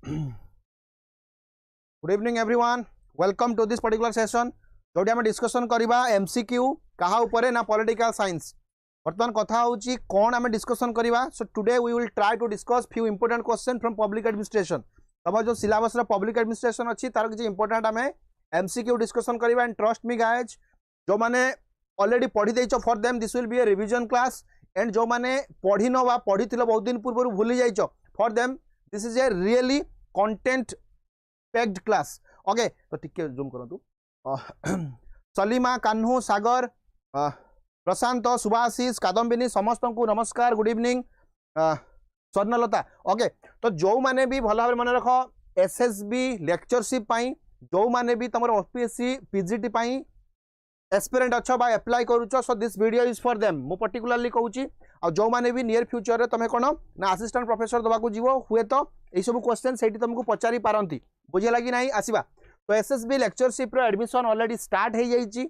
Good evening everyone, welcome to this particular session जो आम discussion करवा एमसीक्यू कहा उपरे ना पॉलिटिकल साइंस। बर्तमान कथा होची कौन आम डिस्कसन करवा। So today we will try to discuss few important question from public administration. तब जो सिलेबस पब्लिक एडमिनिस्ट्रेशन अच्छी तार किसी इंपोर्टेंट आम एमसीक्यू डिस्कसन करवा। एंड ट्रस्ट मी गाइज, जो मैंने ऑलरेडी पढ़ी देइछ for them this will be a revision class. And जो मैंने पढ़ी न वा पढ़ी बहुत दिन पूर्व भूली जाइछ for them this is a really content packed class. Okay, तो टिके जूम करंतु। सलीमा, कान्हू, सागर, प्रशांत, सुभाशीष, कादम्बिनी समस्त को नमस्कार, गुड इवनिंग। स्वर्णलता, ओके। तो जो माने भी भल भाव मन रख एसएसबी लेक्चरशिप पाई, जो माने भी तुम ओपीएससी पीजीटी पाई एस्पिरेंट अच्छ बा अप्लाई करूछ, so this video is for them. मु पर्टिकुलरली कहूची आ जो माने भी नियर फ्यूचर रे तमे कोन ना असिस्टेंट प्रोफेसर दबा को जीवो हुए तो ए सब क्वेश्चन सेठी तुमको पचारि पारंती, बुझे लगी नहीं आसीबा। तो एसएसबी लेक्चरशिप रो एडमिशन ऑलरेडी स्टार्ट हो जाइए,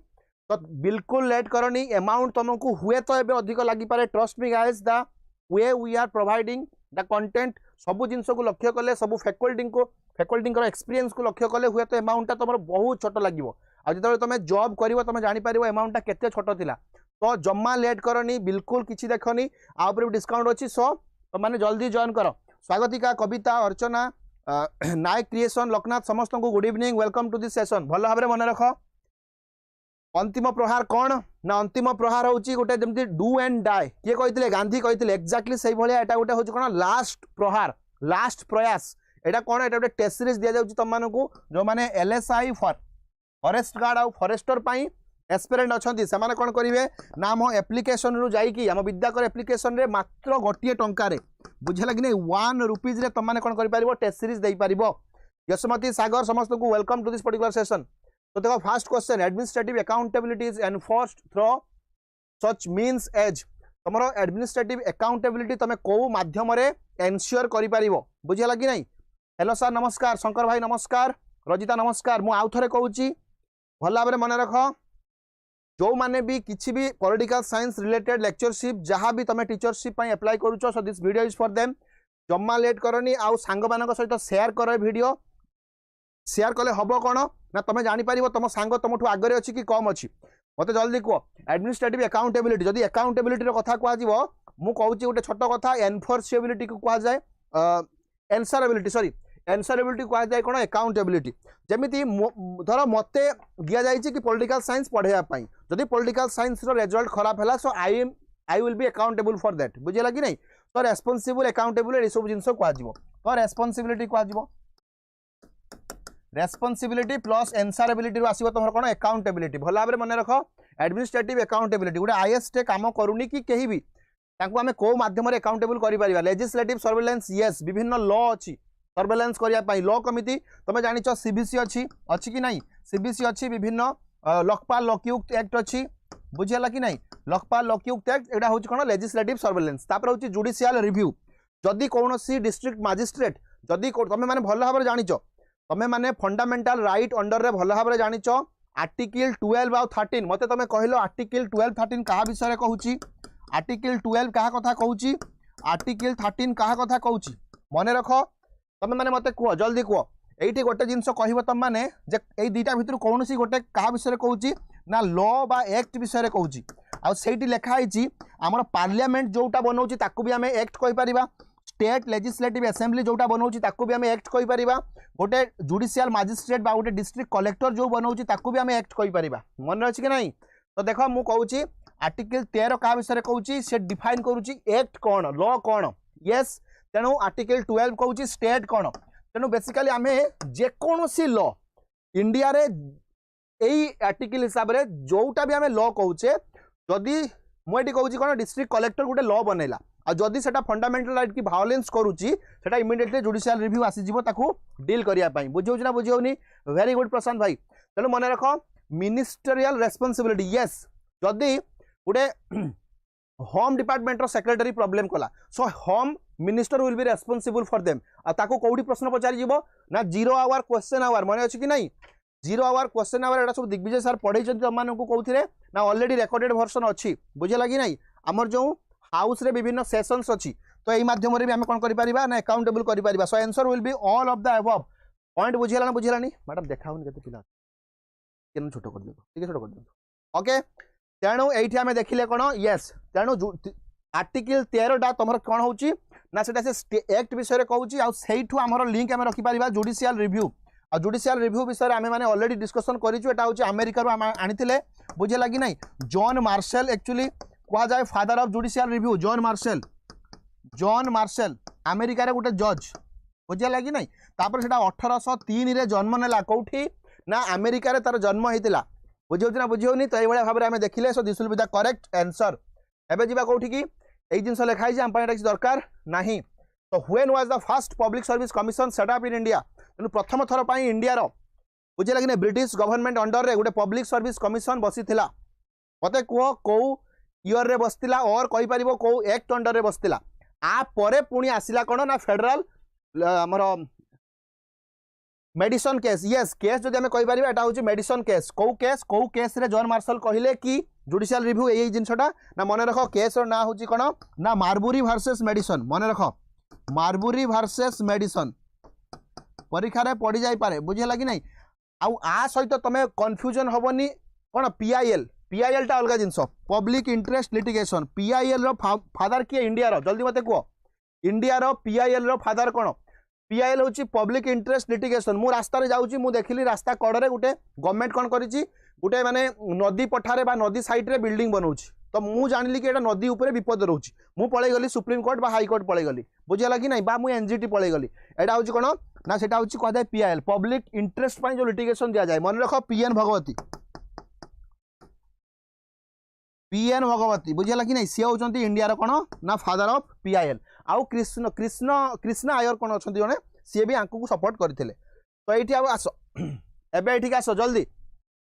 तो बिल्कुल लेट करनी। अमाउंट तुमको हुए तो एबे अधिक लगी पारे। Trust me guys, the way we are providing the content सब जिनस को लक्ष्य कले, सब फैकल्टी एक्सपीरियंस को लक्ष्य कले हुए तो अमाउंट तुम बहुत छोट लगे। आज जो तुम जॉब कर तुम जापर अमाउंट केते छोट थिला। तो जम्मा लेट करनी, बिल्कुल किसी देखनी, आउपर डिस्काउंट अच्छी। सो तो मैंने जल्दी जॉइन कर। स्वागतिका, कविता, अर्चना, नायक क्रिएशन, लोकनाथ समस्त को good evening, welcome to this session. भल भाव मन रख। अंतिम प्रहार कौन ना अंतिम प्रहार होची गोटे जमती डू एंड डाई। किए कहते गांधी कहते एक्जाक्टली से भाया। एटा गोटे हूँ कौन लास्ट प्रहार, लास्ट प्रयास। एटा कौन एटा गोटे टेस्ट सीरीज दि जाऊँ तुम मानू जो मैंने एलएसआई फॉरेस्ट गार्ड आउ फॉरेस्टर पाई एस्पिरेंट अच्छी से कौन करेंगे ना आम एप्लिकेशन रु जाइकी आम विद्याकर एप्लिकेशन रे मात्र गोटे टंकार बुझे लगे नहीं 1 रुपीज रे तुम कौन कर टेस्ट सीरीज दे पार। यशमती, सागर समस्त को welcome to this particular session. तो देखो first question, administrative accountability is enforced through such means as. तुम एडमिनिस्ट्रेटिव अकाउंटेबिलिटी तुम कौ माध्यम एनश्योर कर बुझे लगी नहीं। हेलो सर नमस्कार, शंकर भाई नमस्कार, रजिता नमस्कार। मु आउ थे कहूँ भल भाव मन रख। जो माने भी किसी भी पॉलिटिकल साइंस रिलेटेड लेक्चरशिप जहाँ भी तुम टीचरशिप अप्लाई करुच, so this video is for them. जम्मा लेट करनी, आउ सांग मान सहित शेयर कर वीडियो। शेयर कले हम कौन ना तुम जापर तुम सांग तुम आगे अच्छी कि कम अच्छी। मत जल्दी कह एडमिनिस्ट्रेटिव अकाउंटेबिलिटी जदि अकाउंटेबिलिटी कथा कह मुझे गोटे छोट कथा एनफोर्सेबिलिटी को कह जाए एनसरेबिलिटी, सॉरी एनसरेबिलिटी कह जाए कौन अकाउंटेबिलिटी। जमीती धर मत दि जाए कि पॉलिटिकल साइंस पढ़ाई जदि पॉलिटिकल साइंस रो रिजल्ट खराब है, so I will be accountable for that, बुझे लगी नहीं। तो रेस्पॉन्सिबल अकाउंटेबल ये सब जिनस कह। तो रेस्पॉन्सिबिलिटी कह रेस्पॉन्सिबिलिटी प्लस एनसरेबिलिटी आसो तुम कौन अकाउंटेबिलिटी। भल भाव मन रख। एडमिनिस्ट्रेटिव अकाउंटेबिलिटी गोटे आईएएस टे काम करूनी कि कहीं भी आम कौ मध्यम अकाउंटेबल कर। लेजिस्लेटिव सर्वेलेंस, यस विभिन्न लॉ अच्छी सर्वेलेंस करने लॉ कमिटी तुम जान सीबीसी अच्छी कि नहीं, सीबीसी अच्छी विभिन्न लोकपाल लोकयुक्त एक्ट अच्छी, बुझेगा कि नहीं। लोकपाल लोकयुक्त एक्ट यहाँ हूँ कौन लेजिस्लेटिव सर्वेलेंस। तापर हूँ जुडिशियल रिव्यू। जदि कौन डिस्ट्रिक्ट मजिस्ट्रेट जदि तुम मैंने भल भाव जान तुम मैंने फंडामेंटाल राइट अंडर रे भल भाव जान आर्टिकल 12 आउ 13 मत तुम कहल आर्टिकल 12 13 क्या विषय कहूँ। आर्टिकल 12 क्या कथा कहूँ, आर्टिकल 13 क्या कथा कहूँ मन रख। तुम मैंने मत कह जल्दी कह ये गोटे जिनस कह तुम मैंने ये दुईटा भितर कौन सी गोटे क्या विषय कहूँ ना लॉ बा एक्ट विषय कहूँ। आईटी लिखाई आम पार्लियामेंट जोटा बनाऊँ ताकू भी आम एक्ट कहीपर। स्टेट लेजिस्लेटिव असेंबली जोटा बनाऊँ ताकू भी आम एक्ट कहीपर। गोटे जुडिशियल मजिस्ट्रेट बा गोटे डिस्ट्रिक्ट कलेक्टर जो बनाऊँ ताकू भी आम एक्ट कहीपर। मन अच्छे कि नहीं। तो देख मुझे आर्टिकल 13 क्या विषय कहूँ से डिफाइन करुच्ची एक्ट कौन लॉ कौन। यस, तेणु आर्टिकल 12 कहूँ स्टेट कौन। तेणु बेसिकाली आम जेकोसी लॉ इंडिया रे यही आर्टिकल हिसाब से जोटा भी आम लॉ कहूचे जदि मुझे कहूँ कौन डिस्ट्रिक्ट कलेक्टर गोटे लॉ बनैला आ जदि सेटा फंडामेंटल राइट की वायोलेंस करुच्ची सेटा इमिडिएटली जुडिशियल रिव्यू आसीजिवो ताकू डील करिया पाई। बुझे ना बुझेउनी। वेरी गुड प्रशांत भाई। तेणु मन रख मिनिस्टरियल रेस्पॉन्सिबिलिटी। यस, जदि गोटे होम डिपार्टमेंट सेक्रेटरी प्रॉब्लम कला, so home minister will be responsible for them. ताको कौटी प्रश्न पचारि ना 0 आवर क्वेश्चन आवर मन अच्छी कि नहीं। 0 आवर क्वेश्चन आवर एटा सब दिग्विजय सर पढ़े तुम मानू कौन ना ऑलरेडी रेकॉर्डेड वर्सन अच्छी, बुझे लगी नहीं। आमर जो हाउस रे विभिन्न सेशंस अच्छी तो यही माध्यम रे भी हम कोन करि परिबा ना अकाउंटेबल करि परिबा so answer will be all of the above point बुझिलानी मैडम देखाउन केते पिला केन छोटो कर दे ठीक है छोटो कर दे ओके तेणु एठी हमें देखिले कोन यस तेणु आर्टिकल 13 टा तमर कोन होउची ना सेटा से एक्ट विषय रे कहउची आ सेइठु हमर लिंक हम रखि परिबा जुडिशियल रिव्यू आ जुडिशियल रिव्यू विषय रे हमें माने ऑलरेडी डिस्कशन करिछु एटा होची अमेरिका रो आनिथिले बुझे लागी नहीं जॉन मार्शल एक्चुअली कहा जाए father of judicial review John Marshall America रे गोटे जज बुझे लागी नहीं तापर सेटा 1803 रे जन्म नेला कोठी ना अमेरिका रे तार जन्म हेतिला बुझियोती ना बुझियोनी तो एई भाव में देखिले so this will be the correct answer एबे जीवा कोठी की एई जिंस लिखाई जे हम पाइटा किछ दरकार नाही तो when was the first public service commission set up in India तेणु प्रथम थर पाई इंडिया रो बुझे लगे ब्रिटिश गवर्नमेंट अंडर रे गोटे पब्लिक सर्विस कमिशन बसी थिला मते कहो को ईयर रे बसतिला और कहि परिबो को एक्ट अंडर रे बसतिला आ परे पुणी आसिला कोन ना फेडरल हमर मेडिसन केस यस केस जदि हमें कहि परिबा एटा होची मेडिसन केस को केस रे जॉन मार्शल कहिले कि जुडिशियल रिव्यू एई जिंसटा ना मने रखो केस रो ना होची कोन ना मार्बुरी वर्सेस मेडिसन मने रखो मार्बुरी वर्सेस मेडिसन परीक्षा रे पड़ी जाई पारे बुझे लागी नहीं आउ आ सहित तमे कन्फ्यूजन होबनी कोन पीआईएल टा अलग जिनस पब्लिक इंटरेस्ट लिटिगेशन पीआईएल रो फादर किए इंडिया रो जल्दी मते को इंडिया रो पीआईएल रो फादर कोन पीआईएल होची पब्लिक इंटरेस्ट लिटिगेशन मु रास्ता रे जाउची मु देखिली रास्ता कड़े गोटे गवर्नमेंट कोन करिची गोटे माने नदी पठारे बा नदी साइड रे बिल्डिंग बनौची तो मु जानिली कि एटा नदी ऊपर विपद रहउची मु पळै गली सुप्रीम कोर्ट बा हाई कोर्ट पळै गली बुझिया लागी नहीं बा मु एनजीटी पळै गली एटा होची कोन ना सेटा होची कह जाय पीआईएल पब्लिक इंटरेस्ट पई जो लिटिगेशन दिया जाय मन रखो पीएन भगवती बुझिया लागी नहीं सी होचंती इंडिया रो कोन ना फादर ऑफ पीआईएल आउ कृष्ण आयर कोन अछंती जने सी भी आंकु को सपोर्ट करथिले तो एठी अब आसो एबे एठी आसो जल्दी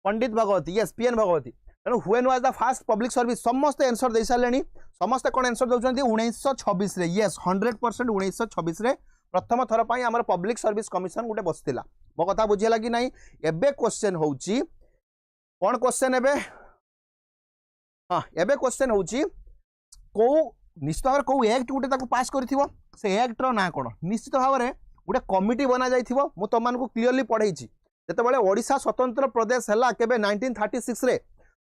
पंडित भगवती यस पीएन भगवती तेणु when was the first public service समस्त आंसर दे सालेनी समस्त कोन आंसर दउचंती 1926 रे यस 100% 1926 रे प्रथम थर पाई हमर पब्लिक सर्विस कमिशन गोटे बसतिला मो कथा बुझिया लागी नहीं एबे क्वेश्चन होउची कोन क्वेश्चन एबे हां एबे क्वेश्चन होउची को निश्चित भाव को एक्ट गोटे ताको पास करथिबो से एक्ट रो ना कोन निश्चित भाव रे गोटे कमिटी बना जाइथिबो मु त मानको क्लियरली पढाइची जते बेले ओडिसा स्वतंत्र प्रदेश हला केबे 1936 रे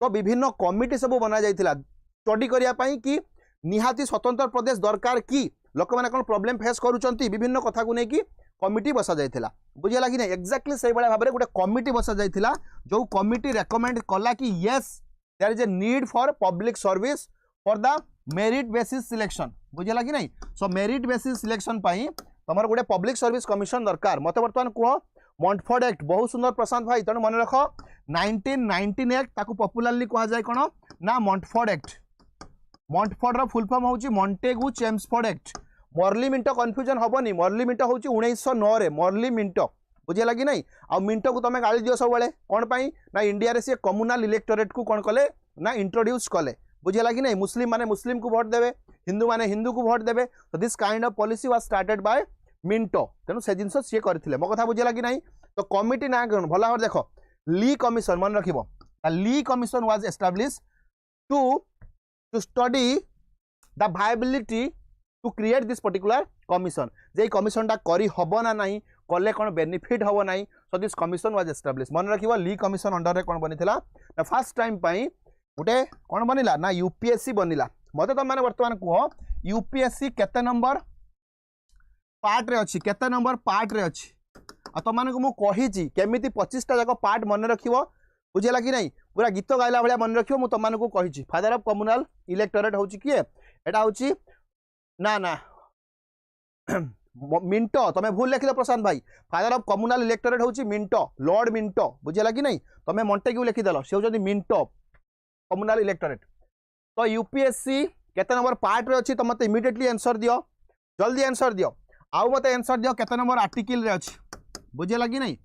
तो विभिन्न कमिटी सब बना जाइथिला स्टडी करिया पई कि निहाती स्वतंत्र प्रदेश दरकार की लोक माने कोन प्रॉब्लम फेस करूचंती विभिन्न कथा को नै कि कमिटी बसा जाइथिला बुझिया लागी नै एक्जेक्टली सेही बळे भाबरे गोटे कमिटी बसा जाइथिला जो कमिटी रेकमेंड कला कि yes there is a need for public service for the merit basis selection बुझिया लागी नै सो मेरिट बेसिस सिलेक्शन पई तमर गोटे पब्लिक सर्विस कमिशन दरकार मते वर्तमान को मॉन्टफोर्ड एक्ट बहुत सुंदर प्रशांत भाई तेणु मन रख 1919 एक्ट ताकू पॉपुलरली कहा जाए कौन ना मॉन्टफोर्ड एक्ट मॉन्टफोर्ड रो फुल फॉर्म होची Montagu Chelmsford act Morley Minto confusion हबनी मॉर्ली मिंटो होची 1909 रे मॉर्ली मिंटो बुझे लगी नहीं आ मिंटो को तुम गाली दियो सब बेले कौन पाई ना इंडिया रे से कम्युनल इलेक्टोरेट को कौन कले ना इंट्रोड्यूस कले बुझे लगी नहीं मुस्लिम माने मुस्लिम को वोट देवे हिंदू माने हिंदू को वोट देवे तो this kind of policy was started by Minto तेणु से जिन सी करथिले मो कथा बुझे लगी नहीं तो कमिटी ना कौन भला भाव देख ली कमिशन मन रखिबो Lee commission was establish to study the viability to create this particular commission जे कमिशन टा करी हबो ना नहीं कले कौन बेनिफिट हबो नहीं so this commission was establish मन रखिबो ली कमिशन अंडर रे कौन बनिथिला ना फर्स्ट टाइम पई गोटे कौन बनिला ना यूपीएससी बनिला मते तुम माने वर्तमान कहो यूपीएससी केते नंबर पार्ट रे अछि केते नंबर पार्ट रे अछि आ तुम माने को मु कहिची केमिति 25 टा जाको पार्ट मन रखिबो बुझेला कि नहीं पूरा गीत गाइला भलिया मन रखिबो मु तुम माने को कहिची फादर ऑफ कम्युनल इलेक्टोरेट होची किए एटा होची ना ना मिंटो तमे भूल लिखिलो प्रशांत भाई फादर ऑफ कम्युनल इलेक्टोरेट होची मिंटो लॉर्ड मिंटो बुझेला कि नहीं तमे मॉन्टेग्यू लिखि देलो से होची मिंटो कम्युनल इलेक्टोरेट तो यूपीएससी केते नंबर पार्ट रे अछि त मते इमीडिएटली आंसर दियो जल्दी आंसर दियो आउ मते आंसर दियो केते नंबर आर्टिकल रे अछि बुझे लगी नहीं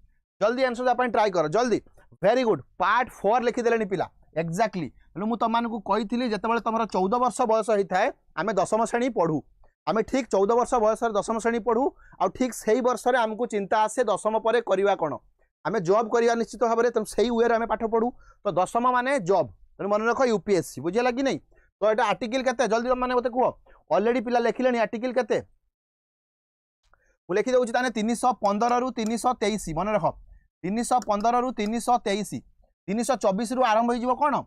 जल्दी आंसर अपन ट्राई करो जल्दी वेरी गुड पार्ट 4 लिखि देलेनी पिला एक्जेक्टली तेणु मु तुम मानकु कहिथिली जेतेबेले तमरा 14 वर्ष बयस होइथाय आमे 10म श्रेणी पढू आमे ठीक 14 वर्ष बयस 10म श्रेणी पढू आ ठीक सेही वर्ष रे हमकु चिंता आसे 10म परे करिवा कोन आमे जॉब करिवा निश्चित भाबरे तम सेही वे रे आमे पाठ पढू तो 10म माने जॉब तेणु मन रखो यूपीएससी बुझे लगी नहीं तो एटा आर्टिकल केते जल्दी माने मते कहो ऑलरेडी पिला लिखिले आर्टिकल केते मु लिखि दउछि ताने 315 रु 323 मन रख 315 रु 323 324 रु आरंभ होई जीवो कोन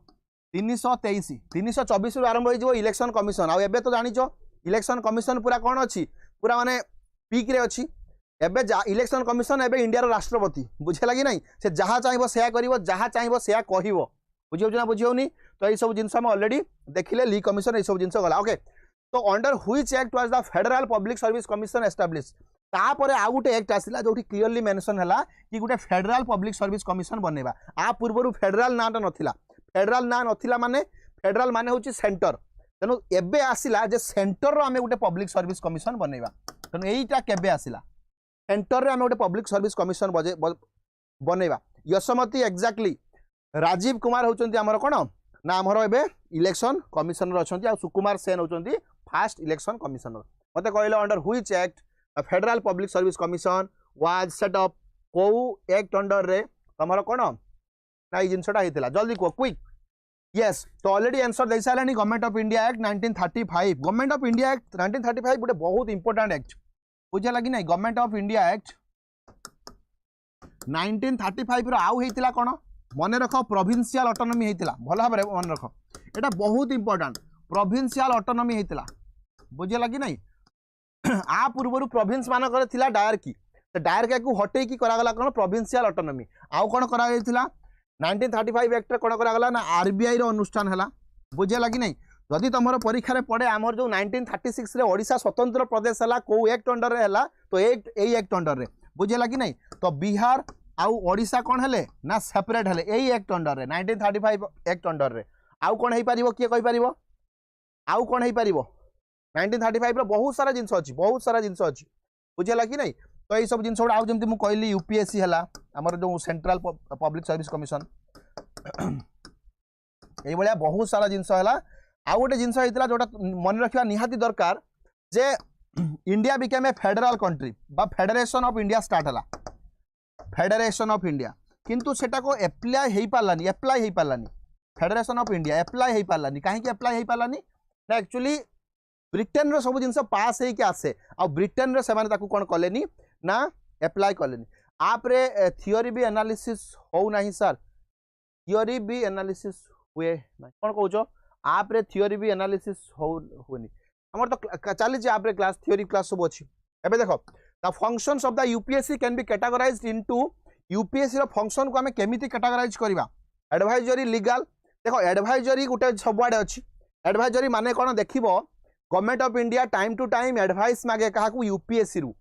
323 324 रु आरंभ होई जीवो इलेक्शन कमिशन आ एबे तो जानिचो इलेक्शन कमिशन पूरा कोन अछि पूरा माने पीक रे अछि एबे इलेक्शन कमिशन एबे इंडिया रो राष्ट्रपति बुझे लगी नहीं से जहाँ चाहिए सेया करिवो जहाँ चाहिए सेया कहिवो बुझियो ना बुझियोनी तो ये सब जिनस हम ऑलरेडी देखिले ली कमिशन ये सब जिनस गला ओके तो under which act was the federal public service commission establish तापरे आ गुटे एक्ट आसिला जोठी क्लियरली मेंशन हला कि गुटे फेडरल पब्लिक सर्विस कमिशन बनेबा आ पूर्वरु फेडरल नाटा नथिला फेडरल ना नथिला माने फेडरल माने होची सेंटर तेनु एबे आसिला जे सेंटर रो हमें गुटे पब्लिक सर्विस कमिशन बनेबा तेनु एईटा केबे आसिला सेंटर रे हमें गोटे पब्लिक सर्विस कमिशन बनेबा यशोमती एक्जाक्टली राजीव कुमार होचंती हमर कोन ना हमर एबे इलेक्शन कमिशनर अछंती आ सुकुमार सेन होचंती फास्ट इलेक्शन कमिशनर मते कहले under which act federal public service commission was set up को एक्ट अंडर रे हमर कोन ना ई जिंसटा हेतिला जल्दी को क्विक यस तो ऑलरेडी आंसर दे सालानी government of India act 1935 government of India act 1935 गोटे बहुत इंपोर्टेंट एक्ट बुझे लगी नहीं गवर्नमेंट ऑफ इंडिया एक्ट 1935 रो आउ हेतिला कोन मन रख प्रोविंशियल ऑटोनॉमी हेतिला भल भाबरे मन रख एटा बहुत इंपोर्टेंट प्रोविंशियल ऑटोनॉमी हेतिला बुझे लगी नहीं आ पूर्वरु प्रोविंस मानकर थिला डायरकी तो डायरकी को हटे की करा गला कोन प्रोविंशियल ऑटोनॉमी आउ कोन करा गेथिला 1935 एक्ट रे कोन करा गला ना आरबीआई रो अनुष्ठान हला बुझे लगी नहीं जदि तुम परीक्षा पड़े आमर जो 1936 रे ओडिशा स्वतंत्र प्रदेश हला को एक्ट अंडर रे हला तो एक्ट अंडर रे बुझे लगी नहीं तो बिहार आउ ओडिशा कौन हेले ना सेपरेट हेले एई एक्ट अंडर रे 1935 एक्ट अंडर रे आउ कौन हेई परिबो किए कहि परिबो आउ कौन हेई परिबो 1935 रो बहुत सारा जिंस अछि बुझे लगी नहीं तो ये सब जिंस आउ जेमति मु कहली यूपीएससी हला हमर जो सेंट्रल पब्लिक सर्विस कमिशन एई बलिया बहुत सारा जिंस हला आउ गोटे जिनस होता जोटा मन रखा निहाती दरकार जे India became a federal country बा फेडरेशन ऑफ इंडिया स्टार्ट हला फेडरेशन ऑफ इंडिया किंतु सेटा को एप्लाई हो पारानी फेडरेशन ऑफ इंडिया एप्लाई हो पारानी कहीं एप्लाई हो पारानी ना एक्चुअली ब्रिटेन रो सब जिनस पास होके आसे आ ब्रिटेन रो सेमाने ताकू कोन कलेनी ना एप्लाई कलेनी आपरे थियोरी भी एनालिसिस हो नाही सर थियोरी भी एनालिसिस हुए ना कोन कहउछो आप रे थियोरी भी एनालिसिस होनी हमर तो चली आप रे क्लास थियोरी क्लास सब अच्छी एबे देखो the functions of the UPSC can be categorised into UPSC रो फंक्शन को हमें केमिति कैटेगराइज करबा एडवाइजरी लीगल देखो एडवाइजरी गुटे सबआडे अच्छी एडवाइजरी माने कोन देखिबो government of India time to time advice मागे काहाकू यूपीएससी रु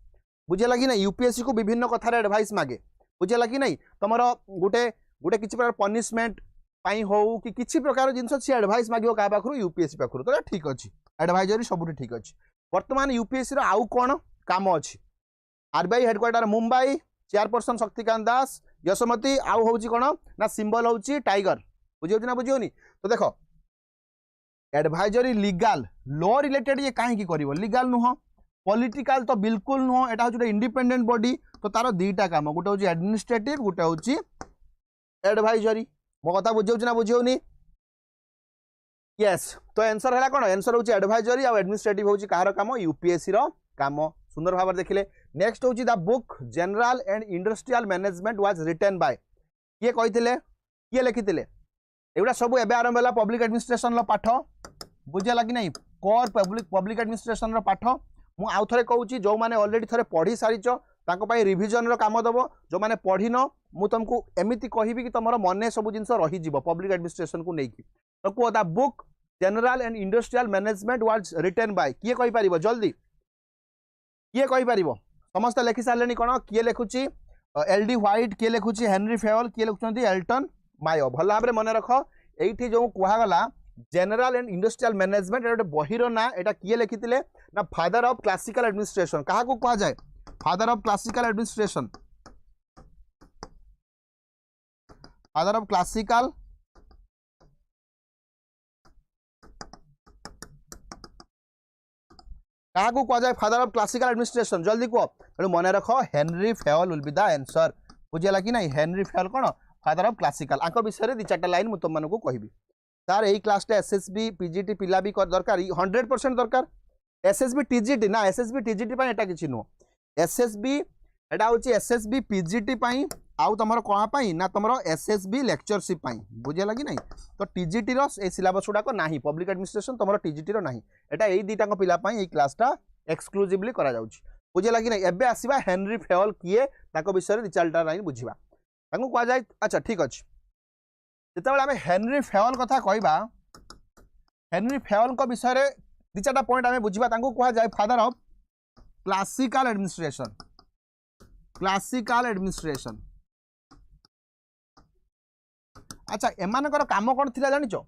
बुझे लगी ना यूपीएससी को विभिन्न कथार एडवाइस मागे बुझे लगी नहीं तुमर गुटे गुटे किछि प्रकार पनिशमेंट पाई हो कि किसी प्रकार जिनस सी एडवाइस मागियो का पाखरु यूपीएससी पाखरु तो ठीक अछि एडवाइजरी सबुठी ठीक अछि वर्तमान यूपीएससी रो आउ कोन काम अछि RBI headquarter Mumbai chairperson Shaktikanta Das यशोमती आउ होउची कोन ना सिंबल होउची टाइगर बुझियो ना बुझियोनी तो देखो एडवाइजरी लीगल लॉ रिलेटेड ये काहे की करिवो लीगल नुह पॉलिटिकल तो बिल्कुल नुह एटा होउची इंडिपेंडेंट बॉडी तो तारो दीटा काम गुटे होउची एडमिनिस्ट्रेटिव गुटे होउची एडवाइजरी मो कथा बुझाऊँ ना बुझाऊनी यस तो आंसर है कौन आंसर हूँ एडवाइजरी और एडमिनिस्ट्रेटिव हूँ कहार काम यूपीएससी रो काम सुंदर भाव देखिले नेक्स्ट हूँ the book general and industrial management was written by किए कही किए लिखी एगुड़ा सब एवं आरंभ है पब्लिक एडमिनिस्ट्रेशन रो पाठ बुझे लगी नहीं कोर पब्लिक एडमिनिस्ट्रेशन रो पाठ मु आउ थे कहूँ जो मैंने ऑलरेडी थे पढ़ी सारीच रिविजन रो काम दब जो मैंने पढ़िन मु तुमको एमती कहि कि तुम मन सब जिन रही पब्लिक एडमिनिस्ट्रेशन को लेकिन तो कह the book general and industrial management was written by किए कहि परिबो जल्दी किए कहि परिबो समस्त लिखि सारे कौन किए लिखुची एलडी व्हाइट किए लिखुची हेनरी फेवल किए लिखुचंती एल्टन मायो भल भाव में मन रख एठी जो कहगला जनरल एंड इंडस्ट्रियल मैनेजमेंट गोटे बहिर ना एटा किए लिखिथिले ना फादर ऑफ क्लासिकल एडमिनिस्ट्रेशन कहा को कहा जाए father of classical administration father of classical क्या कह जाए फादर ऑफ क्लासिकल एडमिनिस्ट्रेशन जल्दी कह तेणु मन रख Henri Fayol will be the answer बुझेगा कि नहीं हेनरी फेवल कौन फादर ऑफ क्लासिकल आंक विषय दी चार्टा लाइन मुझे तुमको कहबी सर यही क्लास एसएसबी पीजीटी पिला भी दरकार 100% दरकार एसएसबी टीजीटी ना एसएसबी टीजीटी पाई एटा किछि नो एसएसबी एटा होची एसएसबी पीजीटी पाई आउ तमर कोहा पाई ना तमर एसएसबी लेक्चरशिप पाई बुझे लगी नहीं तो टीजीटी रो ए सिलेबस गुडा को नाही पब्लिक एडमिनिस्ट्रेशन तमर टीजीटी रो नाही एटा एई दीटा को पिला पाई ए क्लासटा एक्सक्लूसिवली करा जाउची बुझे लगी नहीं एबे आसीबा हेनरी फेवल किए ताको विषय रिजल्ट लाइन बुझिबा ताको को जाय अच्छा ठीक अछि जेतेबेले आमे हेनरी फेवल कथा कहबा हेनरी फेवल को विषय रे दि चारटा पॉइंट आमे बुझिबा ताको को जाय फादर ऑफ क्लासिकल एडमिनिस्ट्रेशन अच्छा एमानकर काम कौन थिला जानिचो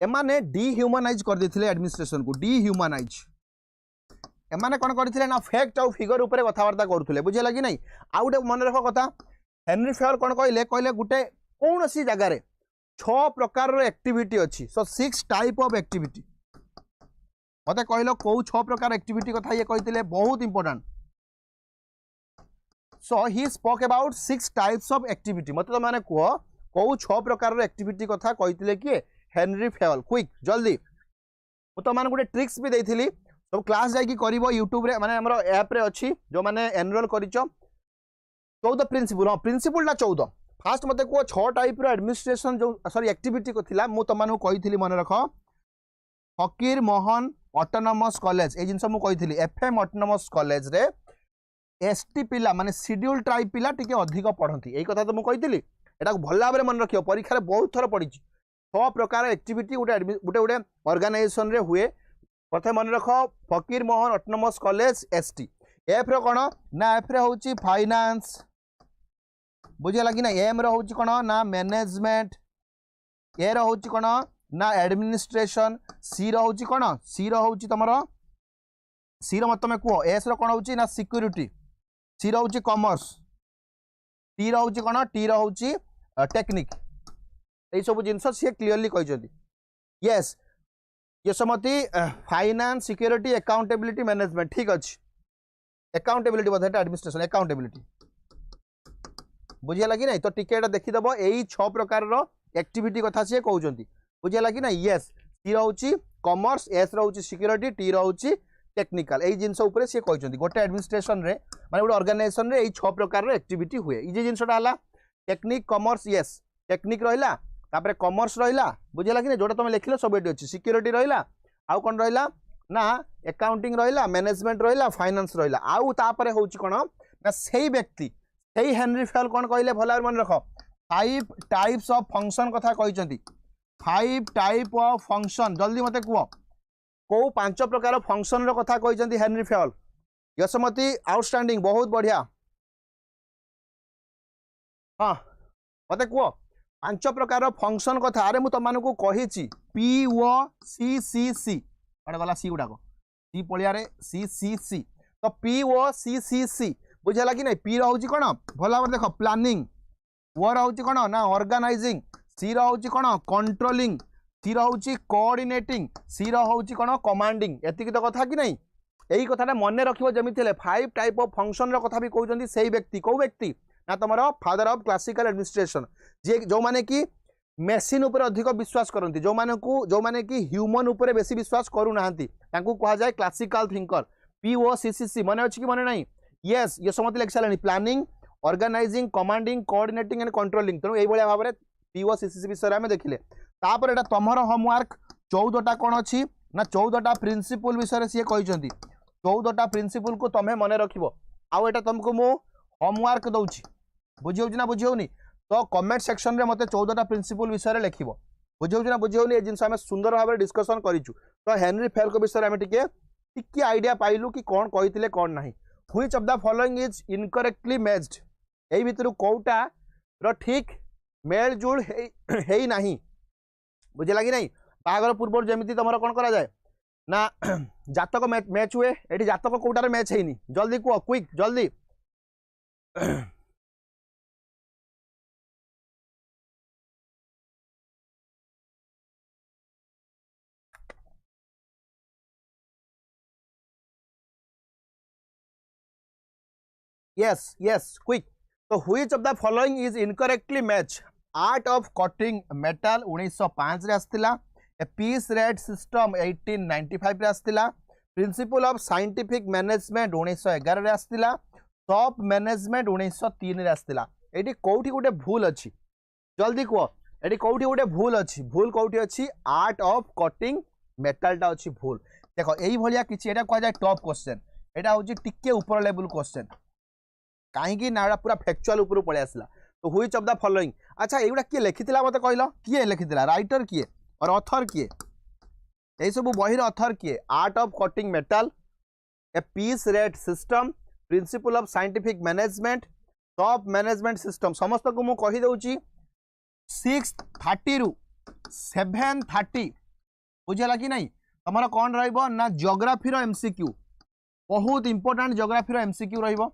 एमाने डिह्यूमनाइज कर देथिले एडमिनिस्ट्रेशन को डिह्यूमनाइज एमाने कौन करथिले ना फैक्ट और फिगर ऊपर कथावार्ता करथुले बुझे लगी नहीं आ गुटे मन रख कथा हेनरी फेवल कौन कहले गुटे कौन सी जगह रे 6 प्रकार रो एक्टिविटी अछि सो 6 टाइप ऑफ एक्टिविटी मते कहलो को 6 प्रकार एक्टिविटी कथा ये कहथिले बहुत important so he spoke about 6 types of activity मते तो माने को 6 प्रकार रो एक्टिविटी कथा कहथिले कि हेनरी फेवल क्विक जल्दी मु तो मान गुटे ट्रिक्स भी देइथिली सब क्लास जाई की करिवो YouTube रे माने हमरो ऐप रे अछि जो माने एनरोल करिचो 14 प्रिंसिपल हां प्रिंसिपल ला 14 फास्ट मते को 6 टाइप रो एडमिनिस्ट्रेशन जो सॉरी एक्टिविटी को थिला मु तो मानु कहिथिली मन रख फकीर मोहन ऑटोनोमस कॉलेज ए जिंस मु कहिथिली एफएम ऑटोनोमस कॉलेज रे एसटी पिला माने शेड्यूल ट्राइब पिला टिके अधिक पढ़ंती एई कथा तो मु कहिथिली एटा भल भाव मन रखियो परीक्षा रे बहुत थर पड़ी 6 प्रकार एक्टिविटी गुटे ऑर्गेनाइजेशन रे हुए प्रथम मन रख फकीर मोहन ऑटोनोमस कॉलेज एसटी एफ रो कोन ना एफ रे होची फाइनेंस बुझे लगी ना एम रो होची कोन ना मैनेजमेंट ए रो होची कोन ना एडमिनिस्ट्रेशन सी रो होची कोन सी रो होची तमरो सी रो मत में को एस रो कोन होची ना सिक्योरिटी सी रो होची कॉमर्स टी रो होची कोन टी रो होची टेक्निक ए सब जिंस से क्लियरली कहि जदी यस यशमती फाइनेंस सिक्योरिटी अकाउंटेबिलिटी मैनेजमेंट ठीक अच्छे अकाउंटेबिलिटी बोधे एडमिनिस्ट्रेशन अकाउंटेबिलिटी बुझे लगी नहीं तो टिकेट देखीदेव यही 6 प्रकार एक्टिविटी कथा सी कहते बुझे लगी ना यस सी रोची कॉमर्स एस रोची सिक्योरिटी टी रोची टेक्निकल यही जिनस सी कहते गोटे एडमिनिस्ट्रेशन रे माने गोटे ऑर्गेनाइजेशन रे यही 6 प्रकार एक्टिविटी हुए ये जिनसटा है टेक्निक कॉमर्स यस टेक्निक रहा तापर कॉमर्स रहा बुझे लगी ना जोटा तुम लिखल सब ये अच्छी सिक्योरिटी रहा आउ कौन रहा ना अकाउंटिंग रहा मैनेजमेंट रहा फाइनेंस रहा आउ तापर हूँ कौन ना से व्यक्ति से हेनरी फेवल कौन कहले भल मन रख 5 टाइप्स ऑफ फंक्शन कथा कहते 5 टाइप ऑफ फंक्शन जल्दी मत कह को 5 प्रकार फंक्शन कथा कहते हेनरी फेवल यशमती आउटस्टैंडिंग बहुत बढ़िया हाँ मत कह 5 प्रकार फंक्शन कथा अरे मुझे तुमको कही पी ओ सी सी सी अरे गला सी गुड़ाक सी पलिया सी सी सी तो पी ओ सी सी सी बुझे लगी नहीं पी रोचे कौन भल भाव देख प्लानिंग ओ रोचे कौन ना ऑर्गेनाइजिंग सी रोचे कौन कंट्रोलिंग सी रोचे कोऑर्डिनेटिंग सी रोचे कौन कमांडिंग एतिक तो कथा कि नहीं यही कथा मन रखियो जमी 5 टाइप ऑफ फंक्शन कथा भी कहते से व्यक्ति कौ व्यक्ति ना तुम फादर ऑफ क्लासिकल एडमिनिस्ट्रेशन जे जो माने कि मेसीन उपर अधिक विश्वास करती जो माने कि ह्यूमन उपर बेसी विश्वास करूना कह जाए क्लासिकल थिंकर पी ओ सी सी सी मन अच्छी कि मन नहीं यस ये समझ लिखि सारे planning organising commanding coordinating and controlling तेणु यही भाव में पी ओ सी सी सी विषय में देखिले तापर एटा तमर होमवर्क 14टा कौन अच्छी ना 14टा प्रिंसिपल विषय सी कहते 14टा प्रिंसिपल को तुम्हें मन रखिबो आउ एटा तुमको मु होमवर्क दउछि बुझियो ना बुझियोनी तो कमेंट सेक्शन रे मते 14टा प्रिंसिपल विषय लिखिबो बुझियो ना बुझियोनी ए जिंस हम सुंदर भाव में डिस्कशन करिछु तो हेनरी फेवल को विषय में टिके आइडिया पाइलु कि कौन कहिथिले कौन नाही which of the following is incorrectly matched एई भितरु कोउटा रो ठीक मेल जुल हेई नाही बुझे लगी नहीं बागर पूर्व जमिति तुम कौन करा जाए ना जातक मैच हुए ये जातक कोटार मैच है जल्दी कह क्विक जल्दी yes yes quick so which of the following is incorrectly matched art of cutting metal 1905 रे आस्तिला a piece rate system 1895 रे आस्तिला प्रिंसिपल ऑफ साइंटिफिक मैनेजमेंट 1911 रे आस्तिला टॉप मैनेजमेंट 1903 रे आस्तिला एटी कोठी गोटे भूल अछि जल्दी कहो एटी कोठी गोटे भूल अछि भूल कोठी अछि आर्ट ऑफ कटिंग मेटल टा अछि भूल देखो एई भलिया किछि एटा कह जाय टॉप क्वेश्चन एटा होछि टिके ऊपर लेवल क्वेश्चन काहे कि नाडा पूरा फैक्चुअल ऊपर पळे आसला तो व्हिच ऑफ द फॉलोइंग अच्छा एगुडा किए लिखितिला मते कहलो किए लिखितिला राइटर किए और ऑथर किए ए सब बहिर ऑथर किए art of cutting metal a piece rate system principle of scientific management top management system समस्त को मु कहि दउची 630 रु 730 बुझला कि नहीं तमरा कौन रहिबो ना ज्योग्राफी रो एमसीक्यू बहुत इंपोर्टेंट ज्योग्राफी रो एमसीक्यू रहिबो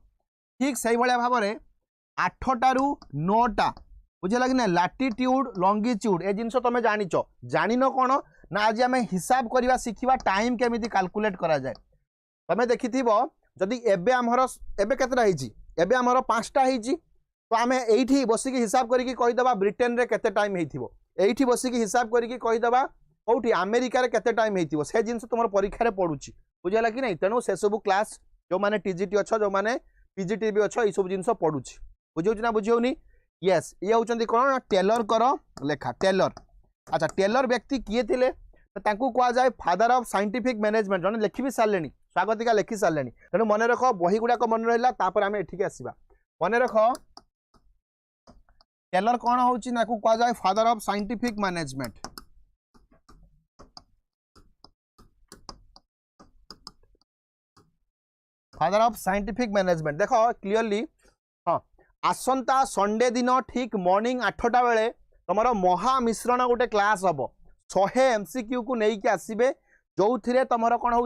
ठीक सही भलिया भाव में 8टा रु 9टा बुझला कि ना लैटिट्यूड लॉन्गिट्यूड ए जिनस तमे जानिचो जानिनो कोन ना आज आम हिसाब करवा शिखा टाइम केमिति कैलकुलेट करा जाए तमे देखिथिबो जदि एबे हमर एबे केतरा हिची एबे हमर 5टा हिची तो आम एठी बसिकी हिसाब करिकी कहि दबा ब्रिटेन रे केते टाइम हेथिबो एठी बसिकी हिसाब करिकी कहि दबा कोठी अमेरिका रे केते टाइम हेथिबो से जिनस तुमर परीक्षा रे पडुची बुझला कि नहीं तेणु से सब क्लास जो माने टीजीटी अच्छो जो माने पीजीटी भी अच्छो ये सब जिनस पडुची बुझियो ना बुझियोनी यस ये होचंदी कोन टेलर करो लेखा टेलर अच्छा टेलर व्यक्ति किए थिले तांकू कहा जाए फादर ऑफ साइंटिफिक मैनेजमेंट जने लिखि भी सारलेनी स्वागतिका लिखि सारलेनी तेणु मन रख बही गुड़ाक मन रहा तापर आम एठिक आसवा मन रख टेलर कौन होची ना कहा जाए father of scientific management father of scientific management देखो क्लियरली हाँ आसंता संडे दिन ठीक मॉर्निंग 8टा बेले तुम महामिश्रण गोटे क्लास हम 100 एमसीक्यू को लेकिन आसबे जो थे तुम कौन हो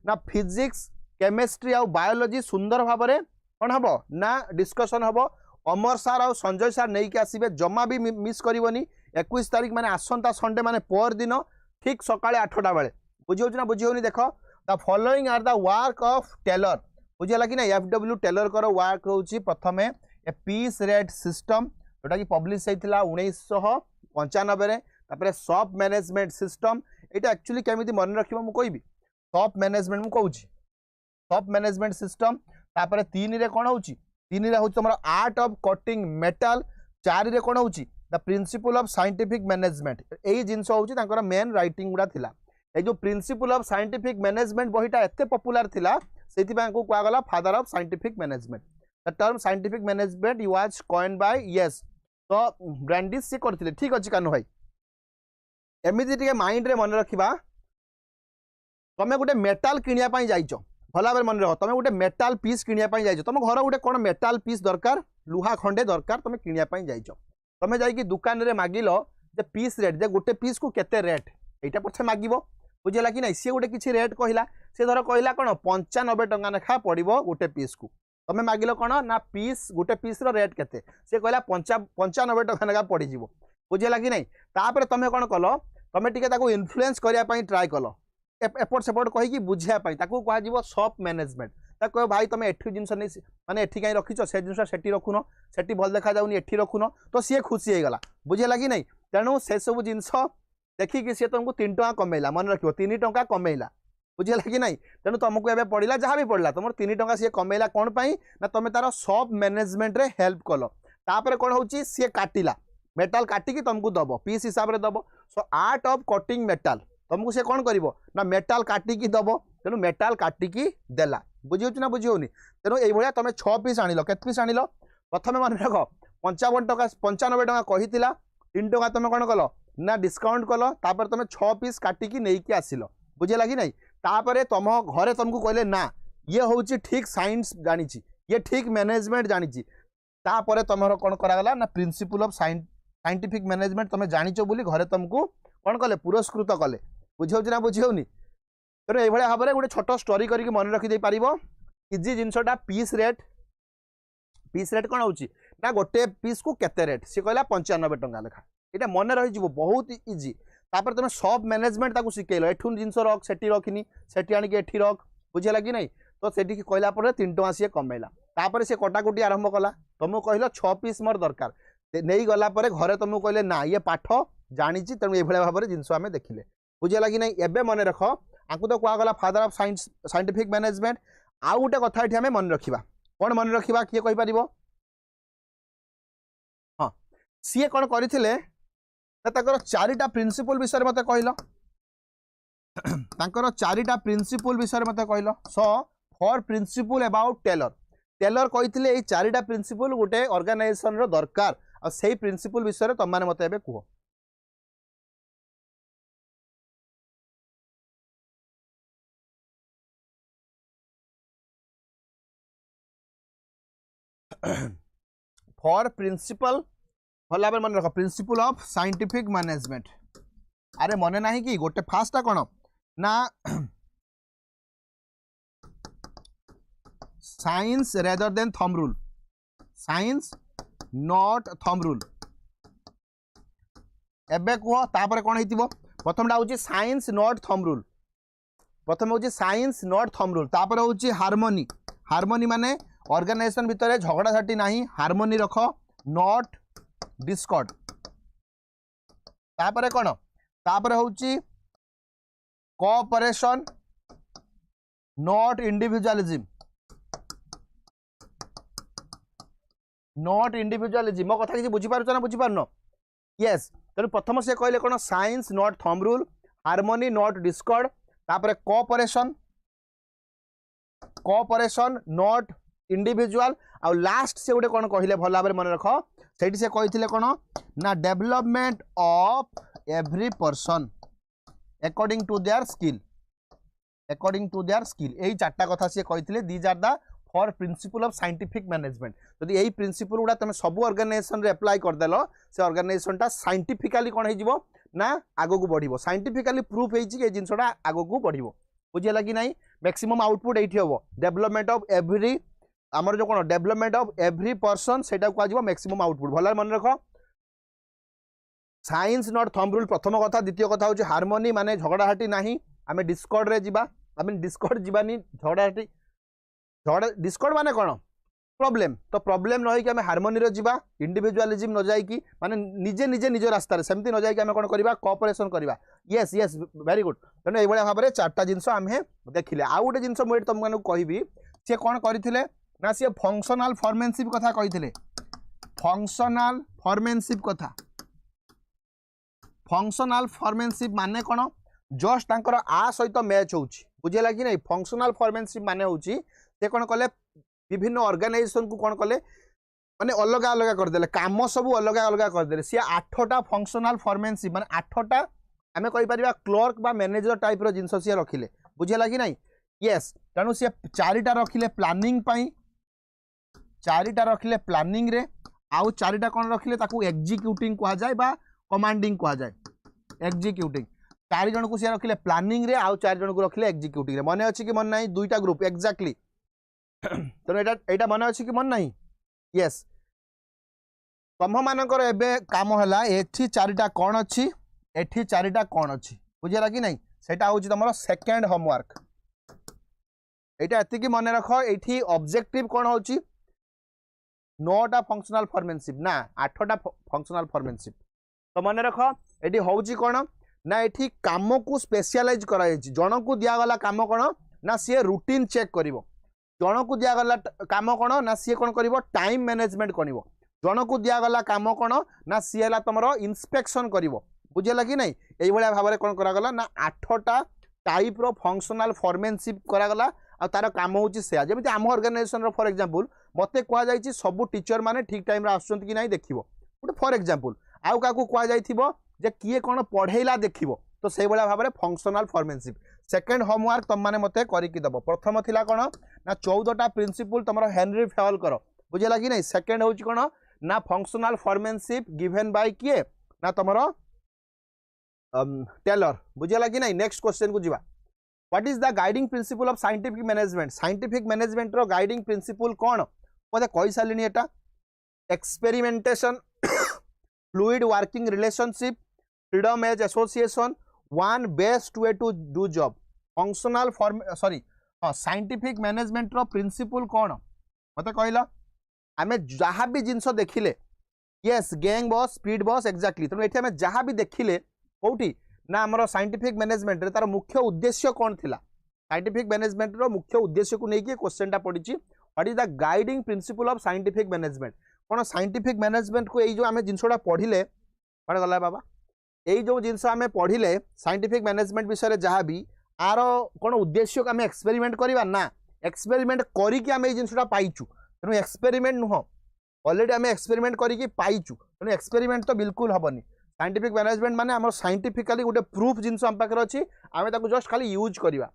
ना फिजिक्स केमिस्ट्री आउ बायोलॉजी सुंदर भाव में कौन हम ना डिस्कशन हम अमर सार और संजय सार नहीं आसबे जमा भी मिस करनी 21 तारीख माने आसंता संडे माने पर दिन ठीक सकाଳେ 8टा बेले बुझे ना बुझे देख the following are the work of Taylor बुझेगा कि ना एफडब्ल्यू टेलर कर वर्क रोचे प्रथम ए पीस रेट सिस्टम जोटा कि पब्लिश होता 1995 सॉफ्ट मैनेजमेंट सिस्टम ये एक्चुअली केमी मन रखा मुझे कहबी सॉफ्ट मैनेजमेंट मुझे सॉफ्ट मैनेजमेंट सिस्टम तापर 3 रे कौन हो 3 रे तुम आर्ट ऑफ कटिंग मेटल 4 रे कौन हो the principle of scientific management यही जिनस हो मेन राइटिंग गुड़ा थिला ए जो प्रिंसिपल ऑफ साइंटिफिक मैनेजमेंट बहीटा एते पॉपुलर थिला सेति को कहगला father of scientific management the term scientific management was coined by yes तो ब्रांडिस से करथिले ठीक अछि कानु भाई एमिति टिके माइंड रे मन रखिबा तमे गोटे मेटाल किनिया पई जाइचो भला बेर मन रख तमे गोटे मेटाल पीस किनिया पई जाइचो तम घर गोटे कोन मेटाल पीस दरकार लुहा खंडे दरकार तमे किनिया पई जाइचो तमे जाई कि दुकान रे मागिलो जे पीस रेट जे गोटे पीस को केते रेट एटा पछे मागिबो बुझेला कि नहीं सी गोटे किसी रेट कहला सी धर कहला कौन 95 टंका लेखा पड़ो गोटे पीस को तुम्हें मागिल कौन ना पीस गोटे पीस रेट केते सी कहला 95 टंका लेखा पड़ जाव बुझेगा कि नहीं तापर तुम कौन कल तुम टे इन्फ्लुएंस करने ट्राए कल एपट सेपट कहीकि बुझापी कह सॉफ्ट मैनेजमेंट कह भाई तुम एठी जिन माने एठी कहीं रखीच से जिन से रखुन से भल देखा जाऊनी एठी रखुन तो सी खुशी होगा बुझेगा कि नहीं तेणु से सब जिनस देखिए सी तुमको 3 टंका कमेला मन रखियो 3 टंका कमेला बुझेगा कि नहीं तेणु तुमको एवं पड़ा जहाँ भी पड़ा तुम 3 टंका सी कमेला कौन पाई ना तुम तार सॉफ्ट मैनेजमेंट रे हेल्प कल तापर कौन हो सी काटिला मेटाल काटिकी तुमको दब पीस हिसाब से दब so art of cutting metal तुमको सी कौन कर ना मेटाल काटिकी दब तेणु मेटाल काटिकी देला बुझे ना बुझे तेणु ये तुम 6 पीस आनिल के पीस आनिल प्रथम मन रख 55 टंका 95 टंका कही 3 टंका तुम कौन कल ना डिस्काउंट कल तापर तुम 6 पीस काटिकी नहीं आसिल बुझेगा कि नहीं तापर तुम घरे तुमको कहले ना ये हूँ ठीक साइंस जानी ये ठीक मैनेजमेंट जानी तापर तुम कौन करागला ना प्रिंसिपल ऑफ साइंटिफिक मैनेजमेंट तुम जानिच बोली घरे तुमको कौन कले पुरस्कृत कले बुझे ना बुझेनि तेणु ये भाव में गोटे छोट स्टोरी करके मन रखिदे पार इजी जिनसटा पीस रेट कौन हो ना गोटे पीस को केते रेट सी कहला 95 टंका लेखा ये मन रही बहुत इजी तापर तुम सॉफ्ट मैनेजमेंट शिखेल एठू जिन रख से रखनी से आणिक एठी रख बुझेगा कि नहीं तो से कहला 3 टंका सी कमेला तापर से कटाकुटी आरंभ कला तुमको कहल 6 पीस मोर दरकार नहीं गला घरे तुमको कहले ना ये पाठ जानी तेणु ये भाव में जिनस आम देखिले बुझेगा कि नहीं एबे मन रख आंकु तो कुआ गला father of science scientific management आउ गोटे कथा एठी हमें मन रखिबा कोन मन रखिबा किए कहि परिबो हां सीए कोन करिथिले ताकर चारिटा प्रिंसिपल विषय मते कहलो ताकर चारिटा प्रिंसिपल विषय मते कहलो so for principle about Taylor Taylor कहिथिले ए चारिटा प्रिंसिपल गोटे ऑर्गेनाइजेशन रो दरकार आ सेही प्रिंसिपल विषय तुम माने मते एबे कुहो फॉर प्रिंसिपल भला मन रख प्रिंसिपल ऑफ साइंटिफिक मैनेजमेंट अरे मने नाही कि गोटे फास्ट कोन ना science rather than thumb rule science not thumb rule एबे कुह तापर कोन हेतिबो प्रथमटा होची साइंस नॉट थंब रूल प्रथम होची साइंस नॉट थंब रूल तापर होची हार्मोनी हार्मोनी माने ऑर्गेनाइजेशन भितर झगड़ा झाटी नहीं हार्मोनी रख नॉट डिस्कॉर्ड तापर कोन तापर होची cooperation not individualism not individualism मो कथा कि बुझी पारुछ ना बुझी पारनो यस तेणु प्रथम से कहले कोन science not thumb rule harmony not discord तापर कोऑपरेशन नॉट इंडिविजुअल आ लास्ट से गोटे कौन कहले भल भाव मन रख से से कही कौन ना development of every person according to their skill यही चार्टा कथा सी कही these are the four principle of scientific management जदि यही प्रिंसिपल गुड़ा तुम सब ऑर्गेनाइजेशन रे अप्लाई करदेल से ऑर्गेनाइजेशनटा साइंटिफिकली कौन हो ना आगो को बढ़िबो साइंटिफिकली प्रूफ है कि जिनसटा आगो को बढ़िबो बुझिला कि नहीं मैक्सिमम आउटपुट एठी होबो डेवलपमेंट ऑफ एवरी आमर जो कौन डेवलपमेंट ऑफ एवरी पर्सन से कह मैक्सिमम आउटपुट भल मन रख साइंस नॉट थंब रूल प्रथम कथा द्वितीय कथा हूँ हार्मोनी माने झगड़ाहाटी नहीं आम डिस्कॉर्ड रे जिबा आम डिस्कॉर्ड जीवानी झगड़ाहाटी झगड़ा डिस्कॉर्ड माने कौन प्रॉब्लम तो प्रॉब्लम न होइकि आम हार्मोनी रो जिबा इंडिविजुअलिज्म न जाइकि माने निजे निजे निज रास्ता रे सेमती न जाइकि आम कौन करबा कोऑपरेशन करबा यस यस वेरी गुड तेणु एई भाव में चारटा जिनस आम देखिले आ गोटे जिनस मुझे तुम मानक कहबी सी कौन करथिले ना सी फंक्शनल फॉर्मेनशिप कथा कही फंक्शनल फॉर्मेनशिप कथा फंक्शनल फॉर्मेनशिप माने कौन जस्ट तांकर आ सहित मैच होउची बुझेला कि नहीं फंक्शनल फॉर्मेनशिप माने होउची से कौन कले विभिन्न ऑर्गेनाइजेशन को कौन कले माने अलग अलग करदेले काम सब अलग अलग करदेले सी 8टा फंक्शनल फॉर्मेनशिप माने 8टा आमे कहि परिबा क्लर्क बा मैनेजर टाइप रो जिंस सी रखिले बुझेला कि नहीं यस तेणु सी 4टा रखिले प्लानिंग पई 4टा रखिले प्लानिंग रे आउ 4टा कौन रखिले ताकू एग्जीक्यूटिंग कहा जाए बा कमांडिंग कहा जाए एग्जीक्यूटिंग 4 जन को सी रखिले प्लानिंग रे आउ 4 जन को रखिले एग्जीक्यूटिंग रे मने अछि कि मन नाही दुईटा ग्रुप एग्जैक्टली तो एटा मने अछि कि मन नाही यस तम मानकर एबे काम हला एठी 4टा कौन अछि एठी 4टा कौन अछि बुझिला कि नहीं सेटा होछि तमरो सेकंड होमवर्क एटा एति कि मने रख एठी ऑब्जेक्टिव कौन होछि 9टा फंक्शनल फॉर्मेनशिप ना 8टा फंक्शनल फॉर्मेनशिप तो मन रख एटी होउची कौन ना एटी काम को स्पेशलाइज करा जन को दिया गला काम कौन ना सी रूटीन चेक करिवो जन को दिया गला काम कौन ना सी कौन करिवो टाइम मैनेजमेंट करिवो जन को दिया गला काम कौन ना सी हला तमरो इंस्पेक्शन करिवो बुझेला कि नहीं एई भलिया भाव में कौन करा गला ना 8टा टाइप रो फंक्शनल फॉर्मेनशिप करा गला आ तार काम होची से जेमिति आम ऑर्गेनाइजेशन रो फॉर एग्जांपल मते कह जायछि सब टीचर माने ठीक टाइम रे आसुचंत कि नहीं देखिवो गोटे फॉर एग्जांपल आउ काकू कह जायथिबो जे किए कोन पढेइला देखिवो तो से भलिया भाव में फंक्शनल फॉर्मेनशिप सेकंड होमवर्क तुम माने मते करिकि दबो प्रथम थिला कोन ना 14टा प्रिंसिपल तमरो हेनरी फेवल करो बुझेला कि नहीं सेकंड होची कोन ना फंक्शनल फॉर्मेनशिप गिवन बाय किए ना तमरो टेलर बुझेला कि नहीं नेक्स्ट क्वेश्चन को जीवा what is the guiding principle of scientific management रो गाइडिंग प्रिंसिपल कौन मते कहि सालिनी एटा experimentation fluid working relationship freedom as association one best way to do job functional form sorry scientific management रो प्रिंसिपल कौन मते कहला आमे जहाँ भी जिनस देखिले yes gang boss speed boss exactly तेणु ये जहाँ भी देखिले कौटी ना आमर साइंटिफिक मैनेजमेंट रे तार मुख्य उद्देश्य कौन थिला साइंटिफिक मैनेजमेंट रो मुख्य उद्देश्य को लेकिन क्वेश्चन टा पड़ी what is the guiding principle of scientific management कौन साइंटिफिक मैनेजमेंट को ये जो आम जिनसा पढ़िले कौन गला बाबा यही जो जिनस आम पढ़िले साइंटिफिक मैनेजमेंट विषय जहाँ भी आर कौन उद्देश्य को आम एक्सपेरिमेंट करवा ना एक्सपेरिमेंट करिकी आम ये जिनसा पाइचु तेणु एक्सपेरिमेंट नुह ऑलरेडी आम एक्सपेरिमेंट करिकी पाइचु तेणु एक्सपेरिमेंट तो बिल्कुल हेनी साइंटिफिक मैनेजमेंट माने आम साइंटिफिकली गोटे प्रूफ जिनस आम पाखे अच्छी आम जस्ट खाली यूज करवा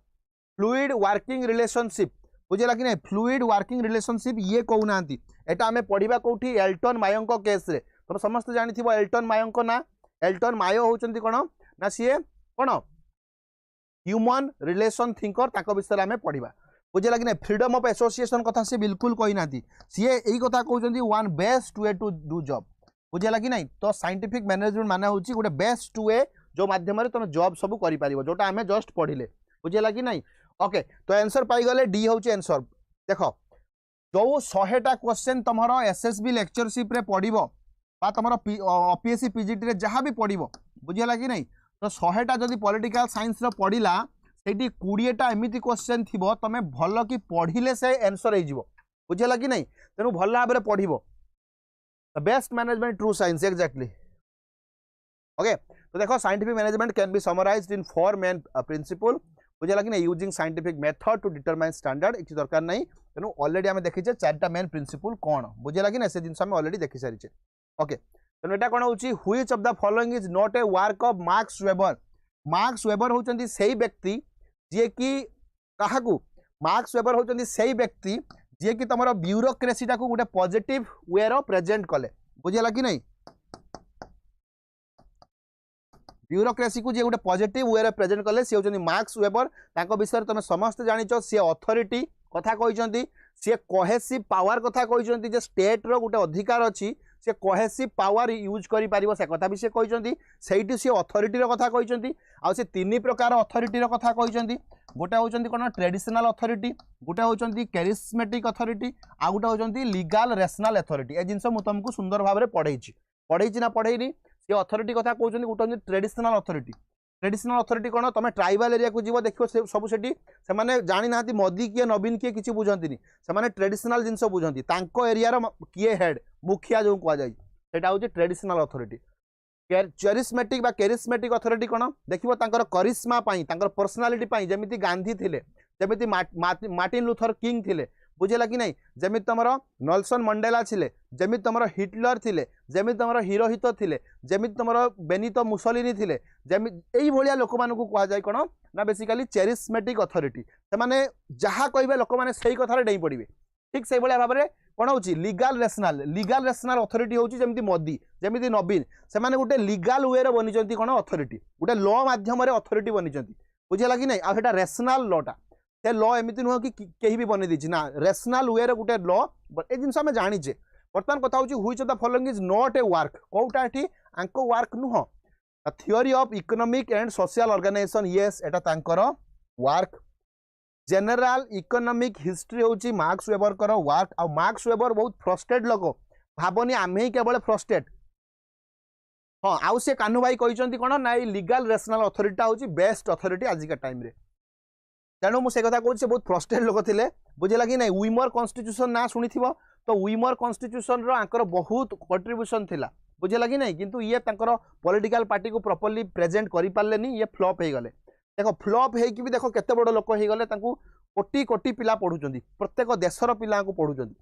फ्लूइड वर्किंग रिलेशनशिप बुझेगा कि नहीं फ्लूइड वर्किंग रिलेशनशिप ये कहूना एटा आम पढ़ा कौटी एल्टन मायो केस रे तुम समस्त जानी एल्टन मायो ना एल्टन मायो होचंती कौन ना सी कौन ह्यूमन रिलेशन थिंकर ताको विषय आम पढ़ा बुझेगा कि नहीं फ्रीडम ऑफ एसोसिएशन कथा सी बिल्कुल कही ना सी यही कथा कहते one best way to do job बुझेगा कि नहीं तो साइंटिफिक मैनेजमेंट माने होची गोटे बेस्ट वे जो माध्यम तुम जॉब सब कर जोटा आम जस्ट पढ़िले बुझेगा कि नहीं ओके तो आंसर पाईगले डी हूँ आंसर देख जो 100टा क्वेश्चन तुम एसएसबी लेक्चरशिप रे पढ़ो तुम ओपीएससी पीजीटी रे जहाँ भी पढ़ो बुझेगा कि नहीं तो 100टा जदि पॉलिटिकल साइंस रो पढ़ला सेठी 20टा एमिति क्वेश्चन थिबो तमे भल कि पढ़िले से आंसर हो बुझेगा कि नहीं तेणु भल भाव में पढ़ो best management true science exactly okay तो देखो scientific management can be summarized in 4 main principle बुझेगा कि नहीं using scientific method to determine standard किसी दरकार नहीं तेणु ऑलरेडी आम देखीचे 4टा मेन प्रिंसिपल कौन बुझेगा कि नहीं से जिनस आम ऑलरेडी देखी सारी ओके तेणु यहाँ कौन होची which of the following is not a work of Max Weber होचंती सही व्यक्ति जे कि काहाकू मार्क्स वेबर होचंती सही व्यक्ति जे कि तुम ब्यूरोक्रेसी टाको गोटे पॉजिटिव वे रो प्रेजेंट कले बुझेगा कि नहीं ब्यूरोक्रेसी को जे गोटे पॉजिटिव वे रे प्रेजेंट कले सी होचंती मार्क्स वेबर ताको विषय तुम समस्त जानिचो सी अथॉरिटी कथा कहिसंती सी कोहेसिव पावर कथा कहिसंती जे स्टेट रो गोटे अधिकार अछि से कोहेसिव पावर यूज करि पारिबो से कथा भी से कहिसंती सेठी सी अथॉरिटी रो कथा कहिसंती आ से 3 प्रकार अथॉरिटी रो कथा कहिसंती गोटे होचंती कोन ट्रेडिशनल अथॉरिटी गोटे होचंती कैरिस्मेटिक अथॉरिटी आ गोटे होचंती लीगल रेशनल अथॉरिटी ए जिंस मु तुमको सुंदर भाव में पढ़ेछि ना पढ़ेनी सी अथॉरिटी कथा कहउछंती गोटे ट्रेडिशनल अथॉरिटी कौन तुम ट्राइबल एरिया को जीव देखो सब सेठी से माने जानी ना मोदी किए नवीन किए किसी बुझंती से माने ट्रेडिशनल जिनस बुझंती तांको एरिया किए हेड मुखिया जो कह जाए सेटा होची ट्रेडिशनल अथॉरिटी चेरिस्मेटिक बा कैरिस्मेटिक अथॉरिटी कौन देखिबो तांकर करिश्मा पाई तांकर पर्सनालिटी पाई जेमिति गांधी थिले जेमिति मार्टिन लूथर किंग थिले बुझेगा कि नहीं जमी तुम नेल्सन मंडेला थिले जमी तुम हिटलर थिले जमी तुम हिरोहितो थिले जमी तुम बेनितो मुसोलिनी थिले जमी यही भाया लोक मान कह जाए कौन ना बेसिकली चेरिस्मेटिक अथॉरिटी से माने जहाँ कहे लोक मैंने से कथार डेई पड़े ठीक से भाव में कौन हो लीगल रेशनल अथॉरिटी होची जमी मोदी जमी नवीन से माने गोटे लीगल वे रे बनी कौन अथॉरिटी गोटे लॉ माध्यम अथॉरिटी बनी बुझेगा कि नहीं आटा रेशनल लॉटा से लॉ एमती नुह कि कहीं भी बन दी ना रेशनल वे गोटे लॉ ये जिन आम जाचे बर्तमान कथा हूँ which of the following is not a work कौटा ये आंको वर्क नुह theory of economic and social organization yes एटा तांकर वर्क जनरल इकोनॉमिक हिस्ट्री होची मार्क्स वेबर कर वर्क आ मार्क्स वेबर बहुत फ्रस्ट्रेट लोक भावनी आमे ही केवल फ्रस्ट्रेट हाँ आउ से कान्हू भाई कहते कौन ना लीगल रेशनल अथॉरिटी होची बेस्ट अथॉरिटी आजिका टाइम रे तेणु मुझे कथा कहूँ बहुत फ्रस्ट्रेट लोक थे बुझेगा कि नहीं विमर कन्स्टिट्यूशन ना शुणी तो विमर कन्स्टिट्यूशन रो बहुत कंट्रीब्यूशन थिला बुझेगा कि नहीं किंतु ये पॉलिटिकल पार्टी को प्रॉपर्ली प्रेजेंट करि पारलेनी ये फ्लॉप हो गले देखो फ्लॉप है कि भी देखो केते बड़ लोक हो गले कोटी कोटी पिला पढ़ुचंदी प्रत्येक देशर पिला को पढ़ुचंदी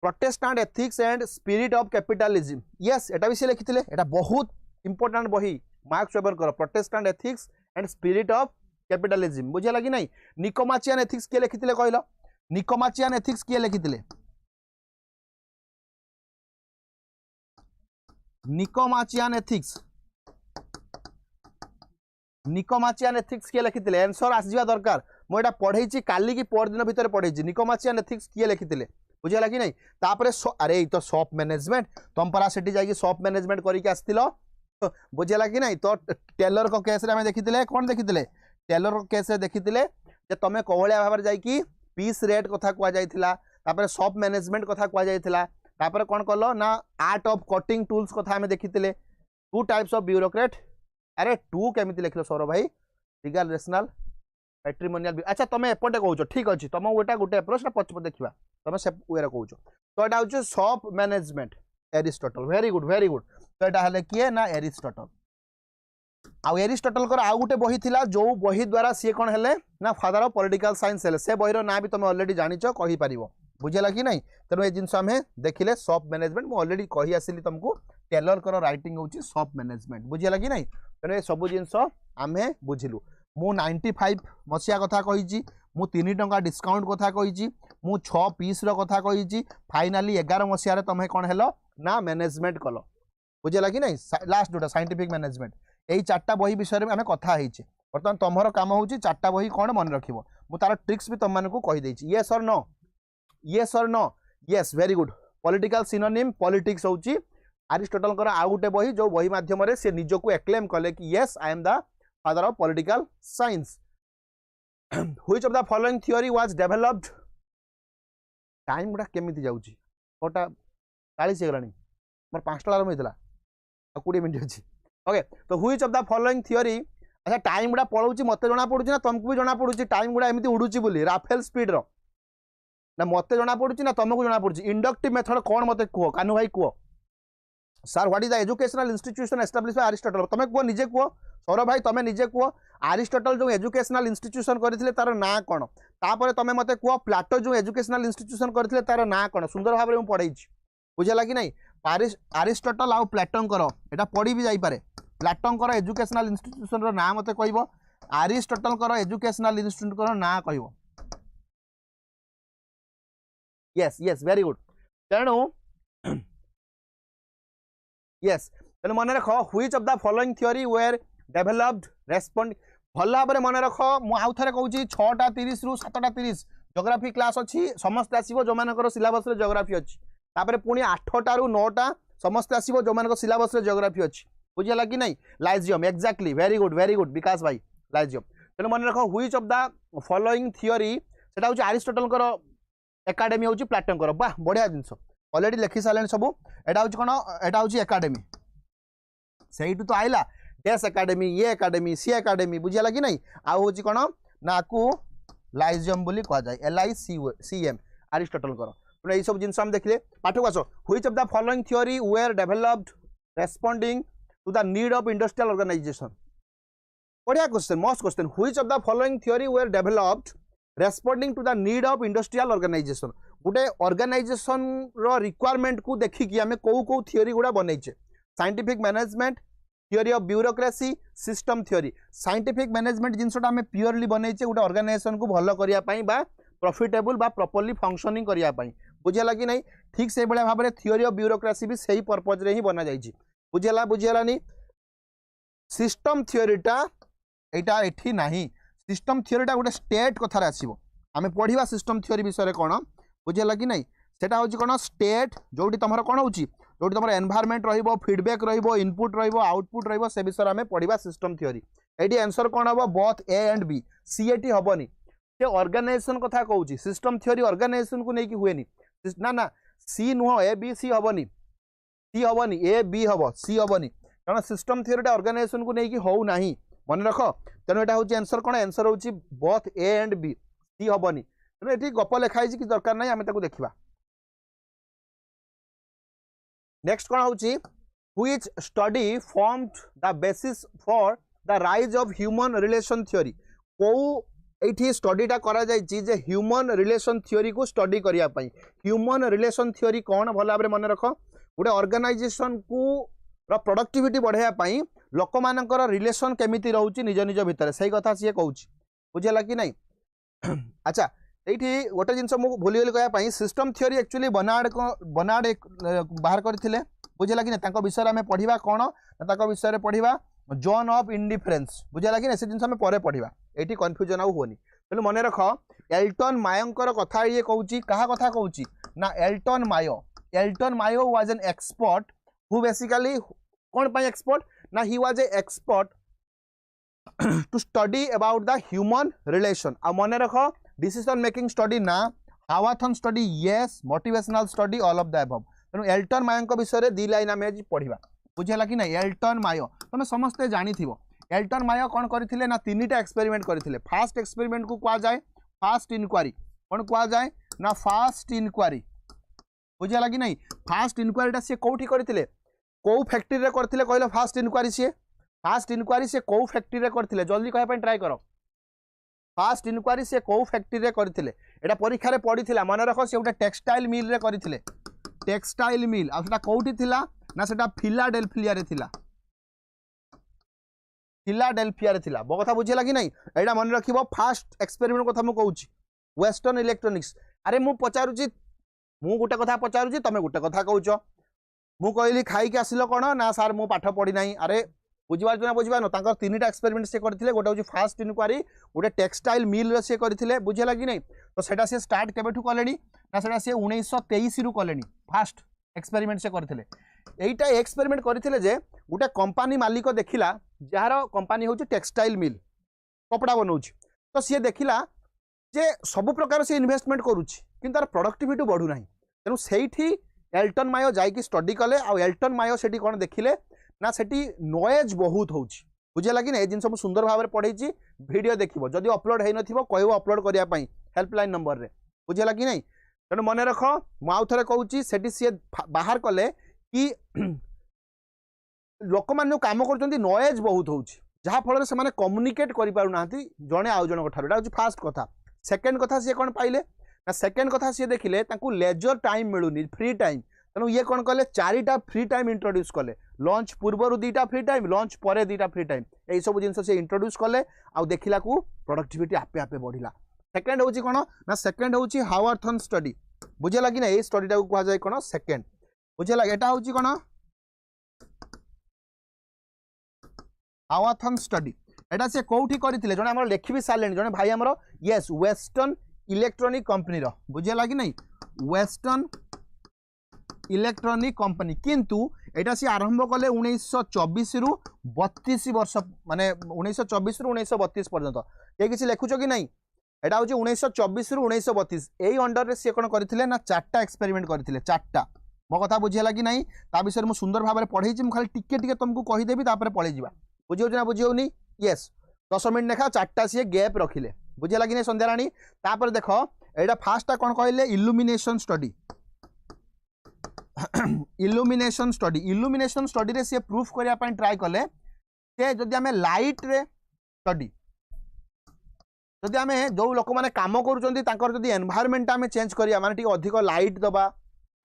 protestant ethics and spirit of capitalism yes एटा भी से लिखिथिले एटा बहुत इंपोर्टेंट बही मार्क्स वेबर कर protestant ethics and spirit of capitalism बुझेगा कि नहीं निकोमाचियन एथिक्स किए लिखिथिले कहलो निकोमाचियन एथिक्स किए लिखिथिले निकोमाचियन एथिक्स किए लिखिथिले आंसर आसीबा दरकार मो एटा पढ़ेछि काली की पर दिन भीतर पढ़ेछि निकोमाचियन एथिक्स किए लिखिथिले बुझेगा कि नहीं तापरे अरे तो शॉप मैनेजमेंट तुम परा सेठी जाई शॉप मैनेजमेंट करिके आस्तिलो बुझेगा कि नहीं तो टेलर को केस रे हम देखिथिले कोन देखिथिले टेलर केस देखिथिले जे तमे कोहलिया भाव जाइकी पीस रेट कथा कह जाइथिला तापरे शॉप मैनेजमेंट कथा कह जाइथिला तापरे कोन कलो ना आर्ट ऑफ कटिंग टूल्स कथा हम देखिथिले टू टाइप्स ऑफ ब्यूरोक्रेट अरे टू केमिति लिखलो सौरभ भाई लीगल रेशनल पैट्रिमोनियल अच्छा तुम एपटे कहूच ठीक अच्छे तुम गोटा गोटे अप्रोच पछपे देखा तुम से वे कहूच तो यहाँ हूँ सॉफ मैनेजमेंट एरिस्टोटल वेरी गुड तो यहाँ किए ना एरिस्टोटल एरिस्टोटल आउ गोटे बही थिला जो बही द्वारा सी कौन है ना फादर ऑफ पॉलिटिकल साइंस है से बहीर ना भी तुम ऑलरेडी जानिच कहि परिबो बुझेला कि नहीं तेणु ये जिनस आम देखिले सॉफ्ट मैनेजमेंट मुझे ऑलरेडी कही आसली तुमको टेलर कर राइटिंग होची सॉफ्ट मैनेजमेंट बुझेला कि नहीं तेणु ये सब जिनस आम बुझिलु मु 95 मसीहा कथा कही मु 3 टंका डिस्काउंट कथा कही मु 6 पीस रो कथा कही फाइनाली 11 मसीह तुम कौन हेलो ना मैनेजमेंट कल बुझेला कि नहीं लास्ट जोटा साइंटिफिक मैनेजमेंट यही 4टा बही विषय में आम कथा होइछे बर्तमान तुमर काम होची 4टा बही कौन मन रखिबो मु तार ट्रिक्स भी तुम मानकु कहि देछि यस और no yes very good political synonym politics होची अरिस्टोटल कर आउ गोटे बही जो बही माध्यम रे से निजको एक्लेम कले कि yes I am the father of political science which of the following theory was developed time गुडा केमिति जाउची कोटा 40 गलानी मोर 5टा आरंभ होइतला 20 मिनिट अछि ओके तो which of the following theory अच्छा टाइम गुडा पळौची मते जणा पडुची ना तुमको भी जणा पडुची टाइम गुडा एमिति उडुची बोली राफेल स्पीड रो ना मते जणा पडुची ना तुमको जणा पडुची इंडक्टिव मेथड कोन मते कुओ कानू भाई quo sir what is the educational institution establish bye Aristotle तुम कुओ निजे कुओ सौरभ भाई तुम निजे कुओ अरिस्टोटल जो एजुकेशनल इंस्टीट्यूशन करथिले तार ना कोन तापर तुम मते कुओ प्लेटो जो एजुकेशनल इंस्टीट्यूशन करथिले तार ना कोन सुंदर भाबरे मु पढाइछि बुझला कि नहीं अरिस्टोटल आउ प्लेटोंकर एटा पढ़ी भी जाई पारे प्लेटोंकर एजुकेशनल इंस्टीट्यूशन रो ना मते कहइबो अरिस्टोटल कर एजुकेशनल इंस्टीट्यूट कर ना कहइबो यस वेरी गुड तेणु यस तेणु मन रख which of the following theory were developed respond भल भाव में मन रख मुझे आउ थे कहूँ 6:30 रु 7:30 जियोग्राफी क्लास अच्छी समस्त आसो जो मान सिलेबस जियोग्राफी अच्छी तापर पुणी 8टा रु 9टा समस्त आसो जो मान सिलेबस जियोग्राफी अच्छी बुझेगा कि नहीं लाइजियम एक्जाक्टली वेरी गुड विकास भाई लाइजियम तेणु मन रख which of the following theory से हूँ अरिस्टोटल एकाडेमी हूँ प्लेटों वाह बढ़िया जिनस ऑलरेडी लिखि सारे सब एटा हूँ कौन एटा हूँ एकाडेमी से तो आइला डेस एकाडेमी ये एकाडेमी सी एकाडेमी बुझेगा कि नहीं आउ हूँ कौन ना को लाइजियम बोली कह जाए LICM अरिस्टोटल कर ये सब जिनस देखिले पाठ को आस which of the following theory were developed responding to the need of industrial organization बढ़िया question must question which of the following theory were developed responding to the need of industrial organization गोटे organization रो requirement को देखिकी आमे को theory गुडा बनैछे scientific management theory of bureaucracy system theory scientific management जिनसटा आमे प्योरली बनैछे गोटे ऑर्गेनाइजेशन को भलो करिया पई बा प्रॉफिटेबल बा प्रॉपर्ली फंक्शनिंग करिया पई बुझेला कि नहीं ठीक से बळे भाबरे थ्योरी ऑफ ब्यूरोक्रेसी भी सही पर्पज रे ही बना जाईछि बुझेलानी सिस्टम थ्योरीटा एटा एठी नाही सिस्टम थ्योरीटा गोटे स्टेट कथार आसीबो आमे पढ़िबा सिस्टम थ्योरी विषय कौन बुझेला कि नहीं सेटा होची कौन स्टेट जोटी तुमर कौन होची जोटी तुमर एनवायरनमेंट रहिबो फीडबैक रहिबो इनपुट रहिबो आउटपुट रहिबो से विषय आमे पढ़िबा सिस्टम थ्योरी एटी आंसर कौन हबो both A and B C एटी हबनी से ऑर्गेनाइजेशन कथा कहूची सिस्टम थ्योरी ऑर्गेनाइजेशन को नेकी हुएनी ना सी नुह A B C हबनी A B हबो सी हबनी कारण सिस्टम थ्योरीटा ऑर्गेनाइजेशन को नेकी हो नाही मन रख तेणु यहाँ हूँ आंसर कौन आंसर हूँ both A and B C हबनी तेणु ये गप लिखाई कि दरकार ना आम देखा नेक्स्ट कौन हूँ which study formed the basis for the rise of human relation theory को ये स्टडीटा करा जायछि जे ह्यूमन रिलेशन थ्योरी को स्टडी करिया पई ह्यूमन रिलेशन थ्योरी कौन भल भाव मन रख गोटे ऑर्गेनाइजेशन को प्रोडक्टिविटी बढ़ाया पई लोक मानकर रिलेशन केमिति रहउछि निज निज भितर सही कथा सी कहूँ बुझेला कि नहीं अच्छा ये गोटे जिनस भूलीगली कहवाई सिस्टम थ्योरी एक्चुअली बनाड बाहर करते बुझेला कि नहीं विषय में पढ़ा कौन विषय पढ़ा जोन ऑफ इंडिफरेंस बुझेला कि नहीं से जिन पर पढ़ा ये कन्फ्यूजन आउ होनी तेणु मन रख एल्टन मायोंकर कथा ये कहूँ क्या कथा कहूँ ना Elton Mayo was an expert who basically कौन पाई एक्सपर्ट ना he was a expert to study about the human relation आ मन रख डिसीजन मेकिंग स्टडी ना Hawthorne study yes motivational study all of the above तेणु एल्टन मायो विषय में 2 लाइन आम आज पढ़ा बुझेगा कि नहीं एल्टन मायो तुम समस्ते जानी एल्टन मायो कौन करथिले ना तीनटा एक्सपेरिमेंट करथिले फास्ट एक्सपेरिमेंट को कहा जाए फास्ट इनक्वारी कौन कहा जाए ना फास्ट इनक्वारी बुझा लगी नहीं फास्ट इनक्वारीटा सी कौटी करथिले को फैक्ट्री रे करथिले कहले फास्ट इनक्वारी सी को फैक्ट्री रे करथिले जल्दी कहबा ट्राई करो फास्ट इनक्वारी से को फैक्ट्री रे करथिले एटा परीक्षा रे पड़ीथिला मन रख से गोटे टेक्सटाइल मिल रे करथिले टेक्सटाइल मिल आ सेटा कोठी थिला ना सेटा फिलाडेल्फिया रे थिला फिलाडेल्फिया रे थिला बो कथा बुझे लगी नहीं एटा मन रखिबो फास्ट एक्सपेरिमेंट कथा मु कहूची वेस्टर्न इलेक्ट्रॉनिक्स अरे मु पचारुची मु गोटे कथा पचारुची तमे गोटे कथा कहूचो मु कहली खाई के आसिलो कोन ना सर मु पाठ पढ़ी नाही अरे बुझिबार ना बुझिबार न तांकर तीनटा एक्सपेरिमेंट से करथिले गोटे होची फास्ट इनक्वारी गोटे टेक्सटाइल मिल रे से करथिले बुझे लगी नहीं तो सेटा से स्टार्ट केबेठु कलेनी ना सेटा से 1923 रु कलेनी फास्ट एक्सपेरिमेंट से करथिले एइटा एक्सपेरिमेंट करथिले जे गोटे कंपनी मालिक देखिला जार कंपनी होची टेक्सटाइल मिल कपड़ा बनौची तो सी देखिला जे सब प्रकार से इन्वेस्टमेंट करूची किंतु तार प्रोडक्टिविटी बढ़ू नाही तेनु सेठी एल्टन मायो जाईकी स्टडी कले आ एल्टन मायो सेठी कोन देखिले ना सेठी नॉइज बहुत होची बुझे लगी ना ए जिन सब सुंदर भाव में पढ़ेची वीडियो देखिबो जदी अपलोड हेइ नथिबो कहबो अपलोड करिया पई हेल्पलाइन नंबर रे बुझे लगी नहीं तेनु मने रख मु आउ थरे कहूची सेठी सी बाहर कले कि लोक मान काम करचंती नॉइज बहुत होची जहा फल से माने कम्युनिकेट करि पारु नांती जणे आउ जण कठार एटा होची फास्ट कथा सेकंड कथा सी कोन पाइले ना सेकंड कथा सी देखिले ताकू लेजर टाइम मिलुनी फ्री टाइम तेणु ये कौन कले चारिटा फ्री टाइम इंट्रोड्यूस कले लंच पूर्वर दुईटा फ्री टाइम लंच पर दुईटा फ्री टाइम यही सब जिन से इंट्रोड्यूस कले आउ देखिला को प्रोडक्टिविटी आपे आपे बढ़िला सेकंड होची कोन ना सेकंड होची हावर्थन स्टडी बुझे लगी ना ये स्टडीटा को कहा जाए कोन सेकंड बुझे लगे एटा होची कोन हावर्थन स्टडी एटा से कोठी करथिले जने हमर लेखि भी सालेन जने भाई हमर यस वेस्टर्न इलेक्ट्रॉनिक कंपनी रो बुझे लगी नहीं वेस्टर्न इलेक्ट्रॉनिक कंपनी किंतु एटा सी आरंभ कले 1924 रु 32 वर्ष माने 1924 रु 1932 पर्यंत ये किसी लिखुछ कि नहीं एटा होची 1924 रु 1932 एई अंडर रे से कोन करथिले ना चारटा एक्सपेरिमेंट करथिले चारटा मो कथा बुझे लगी नहीं ता विषय मु सुंदर भाव में पढ़ई छी मु खाली टिके टिके तुमको कहि देबी तापर पळै जिबा बुझियो ना बुझियोनी यस 10 मिनिट लेखा चारटा सी गैप रखिले बुझे लगी नहीं संध्या रानी तापर देखो एटा फास्ट कोन कहले इल्यूमिनेशन स्टडी इल्यूमिनेशन स्टडी रे से प्रूफ करिया पय ट्राई कले से जदि हमें लाइट रे स्टडी जदि हमें जो लोक माने काम करूचंती तांकर जदि एनवायरनमेंट हमें चेंज करिया माने टिक अधिक लाइट दबा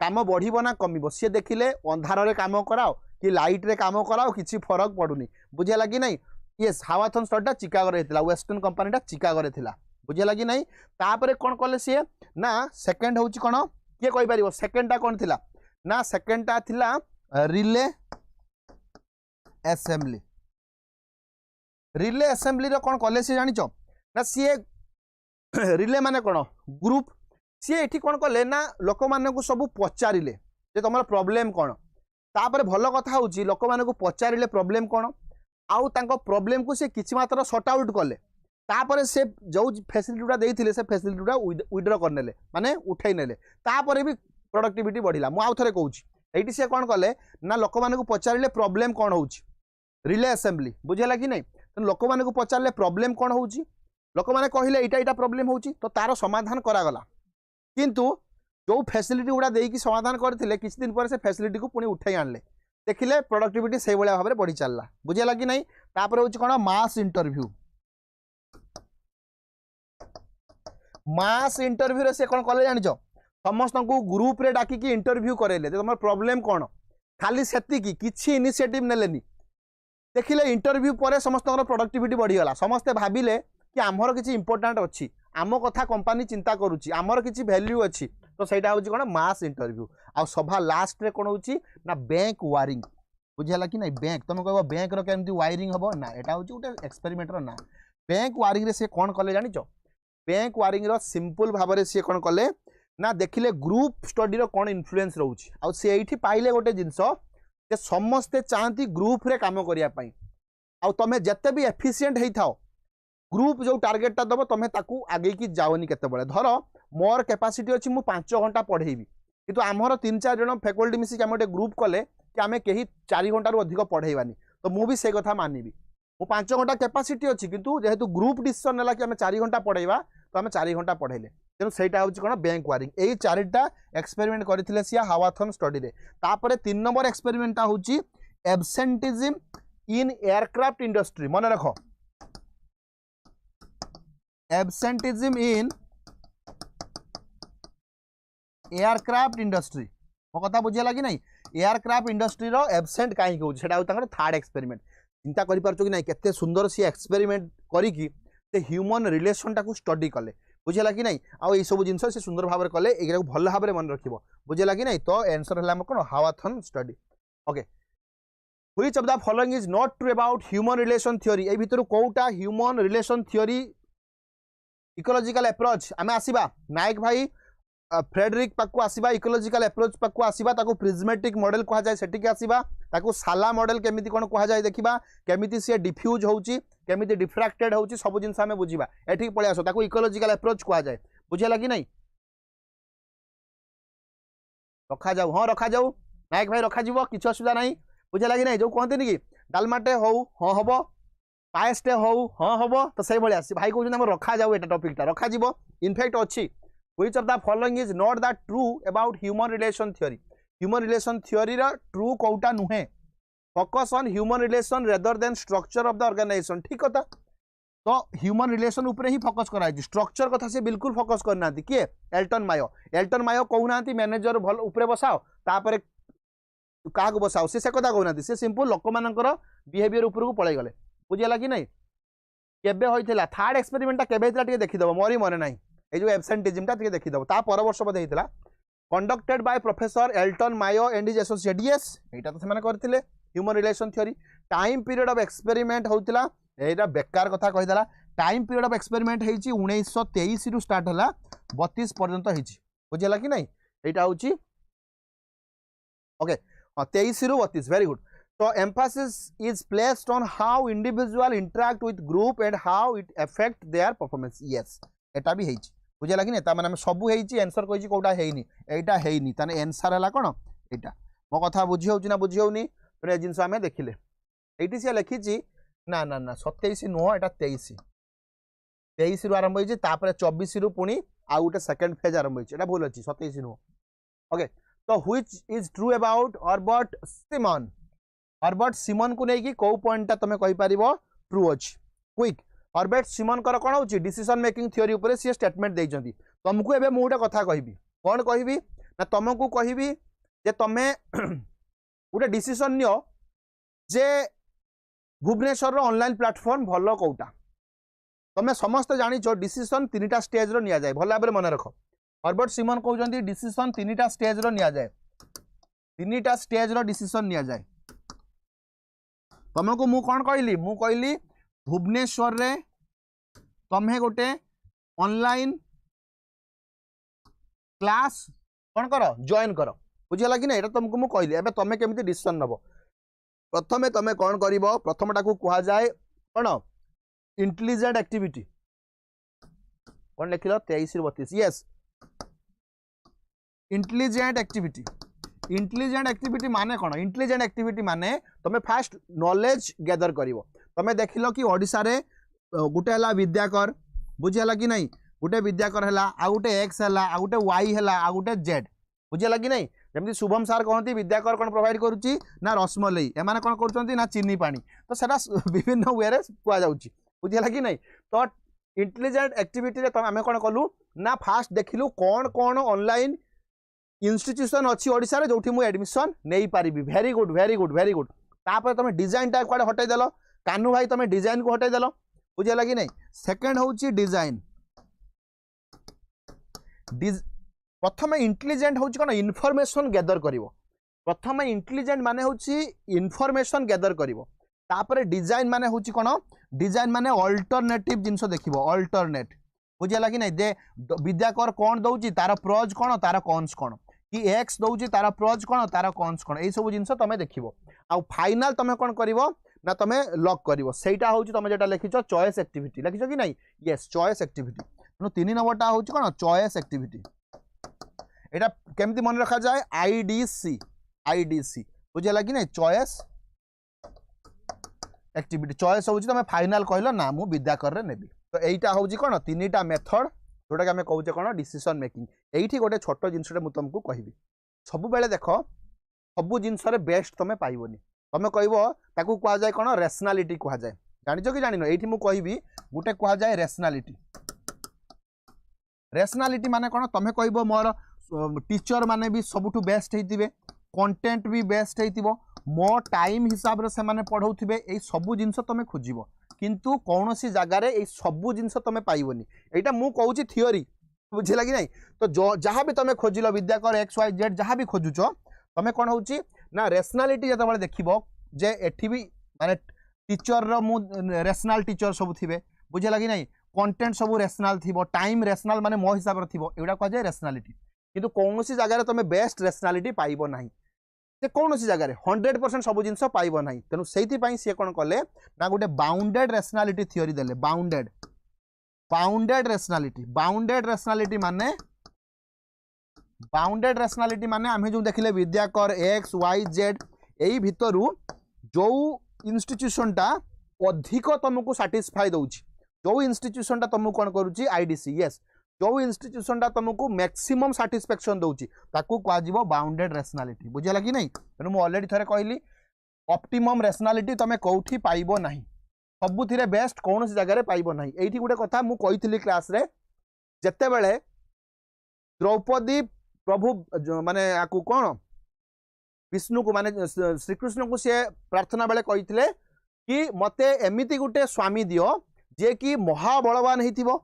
काम बढ़िबो ना कमिबो से देखिले अंधार रे काम कराओ कि लाइट रे काम कराओ किछि फरक पडुनी बुझे लगी नहीं यस हावर्थन स्टडीटा चिकागो रे थिला वेस्टर्न कंपनीटा चिकागो रे थिला बुझे लगी नहीं तापरे कोन कले से ना सेकंड होची कोन के कहि परिबो सेकंडटा कोन थिला ना सेकंडटा थिला रिले असेंबली रो कोन कले से जानिचो ना सी रिले माने कोन ग्रुप सी एठी कोन कले ना लोक माने को सब पचारिले जे तमरा प्रॉब्लम कोन तापरे भलो कथा होची लोक माने को पचारिले प्रॉब्लम कोन आउ तांको प्रॉब्लम को से किछि मात्र सॉर्ट आउट कले तापरे से जो फैसिलिटीटा देइथिले से फैसिलिटीटा विड्रॉ करनेले माने उठै नेले तापरे भी प्रोडक्टिविटी बढ़िला मु आउ थरे कहूची एठी से कोन कले ना लोक माने को पचारिले प्रॉब्लम कोन होची रिले असेंबली बुझेला कि नहीं तो लोक माने को पचारिले प्रॉब्लम कोन होची लोक माने कहिले एटा प्रॉब्लम होची तो तारो समाधान करा गला किंतु जो फैसिलिटी गुडा देकी समाधान करथिले किछि दिन पर से फैसिलिटी को पुनी उठाई आनले देखिले प्रोडक्टिविटी से भलिया भाबरे बढ़ी चलला बुझेला कि नहीं तापर होची कोन मास इंटरव्यू रे से कोन कले जानिचो समस्त को ग्रुप रे डाकी की इंटरव्यू करेले तुम प्रॉब्लम कौन खाली सेति की किछि इनिशिएटिव नेलेनी देखिले इंटरव्यू पर समस्त प्रोडक्टिविटी बढ़ीगला समस्ते भाविले कि आमर किछि इंपोर्टेंट अच्छी आम कथा कंपनी चिंता करुच्ची आमर किछि वैल्यू अच्छी तो सहीटा हूँ कौन मास इंटरव्यू आ सभा लास्ट रे कौन होची ना बैंक वायरिंग बुझेला कि नहीं बैंक तुम कह बैंक रो केमती वायरिंग हबो ना एटा होची गोटे एक्सपेरिमेंटर ना बैंक वायरिंग रे से कौन कले जानिचो बैंक वायरिंग रो सिंपल भाव में सी कौन कले ना देखिले ग्रुप स्टडी रो कौन इन्फ्लुएंस रोची आ से एठी पाइले गोटे जिंस जे समस्ते चाहती ग्रुप रे काम करिया पई आ तमे जत्ते भी एफिशिएंट हेई थाओ ग्रुप जो टार्गेटटा दबो तमे ताकू आगे की जाओनी केते बळे धर मोर कैपेसिटी अछि मु 5 घंटा पढेबी किंतु आमर 3-4 जण फैकल्टी मिसी के हम गोटे ग्रुप कले कि आमे केही 4 घंटा रु अधिक पढेबानी तो मु भी से कथा मानिबी मो 5 घंटा कैपेसिटी अच्छी किंतु जेहेतु ग्रुप डिसीजन है कि आम 4 घंटा पढ़ेगा तो आम 4 घंटा पढ़ेले तेणु सहीटा हूँ कौन बैंक वायरिंग यही 4टा एक्सपेरिमेंट करते सी हावाथन स्टडी रे। तापर 3 नंबर एक्सपेरिमेंट हूँ एब्सेंटिज्म इन एयरक्राफ्ट इंडस्ट्री मन रख एब्सेंटिज्म इन एयरक्राफ्ट इंडस्ट्री मो कथा बुझेगा कि नहीं एयरक्राफ्ट इंडस्ट्री रो एब्सेंट कहीं होता थर्ड एक्सपेरिमेंट चिंता कर ना केते सुंदर सी एक्सपेरिमेंट करी ह्यूमन रिलेशन टाक स्टडी कले बुझेगा कि नहीं आउ ये सब जिनस से सुंदर भाव कले ये भल भाव मन रखिबो बुझेगा कि नहीं तो आंसर है कौन Hawthorne study. Okay which of the following is not true about human relation theory ए भितर कोटा human relation theory ecological approach आम आसवा नायक भाई फ्रेडरिक पाकु आसवा इकोलॉजिकल अप्रोच पाकु आसवा ताको प्रिज्मेटिक मॉडल कहा जाए सेटिक आसवा ताको साला मॉडल केमिति कोन कहा जाए देखिबा केमिति से डिफ्यूज होउची केमिति डिफ्रैक्टेड होउची सब जिंस आमे बुझिबा एठी पळे आसो ताको इकोलॉजिकल अप्रोच कहा जाए बुझेला कि नहीं रखा जाऊ हाँ रखा जाऊ नायक भाई रखा जीवो किछ असुविधा नहीं बुझेला कि नहीं जो कहते कि डालमाटे हो हाँ हम पायसटे हो हाँ हम तो से भाई भाई कहते रखा जाऊ एटा टॉपिकटा रखा जीवो इनफैक्ट अच्छी which of the following is not the true about human relation theory human relation theory रा ट्रू कोटा नुहे focus on human relation rather than structure of the organisation ठीक कथा तो ह्यूमन रिलेशन उपरे ही फोकस कराई स्ट्रक्चर कथा से बिल्कुल फोकस करना किए एल्टन मायो कहूना मैनेजर भल उपरे बसाओ तापर क्या बसाओ से कथा कहना से सिंपल लोक मानकर बिहेवियर उपरकू पलि गले बुझेगा कि नहीं केबे होइथिला थर्ड एक्सपेरिमेंटा केबे होइथिला टिके देखिदबो मोरी मन नाही ए जो एब्सेंटिज्मटा टिके देखिदबो ता पर वर्ष बदे होइथिला conducted by professor Elton Mayo and his associate yes एटा तो सेमाने करथिले human relation theory time period of experiment होइथिला एटा बेकार कथा कहिदला टाइम पीरियड ऑफ एक्सपेरिमेंट हेछि 1923 रु स्टार्ट हला 32 पर्यंत हेछि बुझेला कि नहीं एटा होछि ओके 23 रु 32 very good so emphasis is placed on how individual interact with group and how it affect their performance yes एटा भी हेछि बुझेला कि नहीं ता माने हम सब हेछि आंसर कहिछि कोटा हेइनी एटा हेइनी ताने आंसर हला कोन एटा मो कथा बुझी होउछि ना बुझी होउनी तो जिनस आमे देखिले एटी से लिखिछि ना ना ना 27 नुह एटा 23 रु आरंभ होइछि तापर 24 रु पुनी आ उटे सेकंड फेज आरंभ होइछि एटा भूल अछि 27 नुह ओके तो which is true about Herbert Simon को लेकिन कौ पॉइंटा तुम कहि पारिबो ट्रू अछि क्विक हर्बर्ट सिमन कर कोन होछि डिसीजन मेकिंग थ्योरी ऊपर सी स्टेटमेंट दैछंती तुमको एबे मुटा कथा कहिबी कोन कहिबी ना तुमको कहिबी जे तमे उटे डिसीजन नियो जे भुवनेश्वर ऑनलाइन प्लेटफॉर्म भलो कोटा तमे समस्त जानि जो डिसीजन 3टा स्टेज रो निया जाय भलो भाबरे मन रख हर्बर्ट सिमन कहउछंती डिसीजन 3टा स्टेज रो निया जाय 3टा स्टेज रो डिसीजन निया जाय तुमको मु कौन कहली मु कहली भुवनेश्वर रे तुम्हें गोटे ऑनलाइन क्लास कौन कर जॉइन कर बुझेगा कि नहीं तुमको मु कहली एबे तुम केमिति डिसीजन नब प्रथमे तुम कौन करिवो प्रथमटा को कहा जाए कौन इंटेलिजेंट एक्टिविटी कौन लिखिल 23 रु 32 यस इंटेलिजेंट एक्टिविटी माने कौन इंटेलिजेंट एक्टिविटी माने तुम फास्ट नॉलेज गैदर करिवो तुम देखिल कि ओडिशा रे गुटे हला विद्याकर बुझेला कि नहीं गुटे विद्याकर हला आ गुटे एक्स हला आ गुटे वाई हला आ गुटे जेड बुझेला कि नहीं जमती शुभम सार कहती विद्याकर कौन प्रोवाइड करुच्ची ना रसमलई एमाने कौन करुच्चंती ना चीनी पानी तो सेटा विभिन्न वे कुआ जाउची बुझेला कि नहीं तो इंटेलिजेंट एक्टिविटी रे आम कौन कलु ना फास्ट देखिलु कौन कौन ऑनलाइन इंस्टीट्यूशन अच्छी ओडिशा रे जोठी मु एडमिशन नहीं पारि very good very good very good तापर तुम डिजाइन टा कुआडे हटाई देलो कानू भाई तुम डिजाइन को हटाई देलो बुझेला कि नहीं सेकंड होची डिजाइन प्रथम इंटेलिजेंट होची कोन इन्फॉर्मेशन गैदर करिवो प्रथम इंटेलिजेंट माने होची इन्फॉर्मेशन गैदर करिवो तापर डिजाइन माने होची कोन डिजाइन माने अल्टरनेटिव जिंस देखिवो अल्टरनेट बुझेला कि नहीं दे विद्याकर कौन दउची तार प्रोज कौन तार कॉन्स कौन कि एक्स दउची तार प्रोज कौन तार कॉन्स कौन ए सब जिंस तुम देखिवो आ फाइनल तुम कौन करिवो ना तुम लॉक करिवो सेटा होची तुम जेटा लिखिछो चॉइस एक्टिविटी लिखिछो कि नहीं यस चॉइस एक्टिविटी नो 3 नंबरटा होची कोन चॉइस एक्टिविटी एटा केमती मन रखा जाए आईडीसी बुझेला कि नहीं चॉइस एक्टिविटी चॉइस होउची तमे फाइनल कहलो ना मु विद्याकर रे नेबी तो एटा होउची कोन तीनटा मेथड जोटा कि आमे कहउचे कोन डिसीजन मेकिंग एठी गोटे छोट जिंसटे मु तुमको कहबी सब बेले देखो सब जिंस रे बेस्ट तमे पाइबोनी तमे कहबो ताकू कहा जाय कोन रैशनैलिटी कहा जाय जानिचो कि जानिनो एठी मु कहबी गुटे कहा जाय रैशनैलिटी रैशनैलिटी माने कोन तमे कहबो मोर टीचर माने भी सबुठु बेस्ट हेतिबे कंटेंट भी बेस्ट हेतिबो मो टाइम हिसाब रे से माने पढौथिबे ए सबु जिंस तमे खोजिबो किंतु कौनसी जगह रे ए सबु जिंस तमे पाइबोनी एटा मु कहूची थियोरी बुझिला कि नहीं तो जहाँ भी तमे खोजिलो विद्याकर एक्स वाई जेड जहाँ भी खोजुचो तमे कोन होउची ना रैशनैलिटी जते बेले देखिबो जे एठी भी माने टीचर रो मु रैशनल टीचर सब थिबे बुझिला कि नहीं कंटेंट सब रैशनल थिबो टाइम रैशनल माने मो हिसाब रे थिबो एडा कह जाय रैशनैलिटी किंतु कौनसी जगह रे तमे बेस्ट रैशनैलिटी पाइबो नाही से कौनसी जगह रे 100% सब जिंस पाइबो नाही तेनु सेति पई से कोन कले ना गोटे बाउंडेड रैशनैलिटी थ्योरी देले बाउंडेड रैशनैलिटी माने आमे जो देखिले विद्याकर एक्स वाई जेड एई भितरु जो इंस्टीट्यूशन टा अधिक तुमको सैटिस्फाई दउची जो इंस्टीट्यूशन टा तुमको कोन करूची आईडीसी यस जो इंस्टीट्यूशन टा तुमको मैक्सिमम सैटिस्फैक्शन दउची ताकू कहा जीवो बाउंडेड रैशनैलिटी बुझिला कि नहीं तेनु मु ऑलरेडी थरे कहली ऑप्टिमम रैशनैलिटी तमे कोठी पाइबो नाही सबुथिरे बेस्ट कौन सी जगह रे पाइबो नाही एठी गुटे कथा मु कहितली क्लास रे जत्ते बेले द्रौपदी प्रभु माने आकू कोन विष्णु को माने श्री कृष्ण को से प्रार्थना बेले कहितले कि मते एमिति गुटे स्वामी दियो जे कि महाबलवान हेतिबो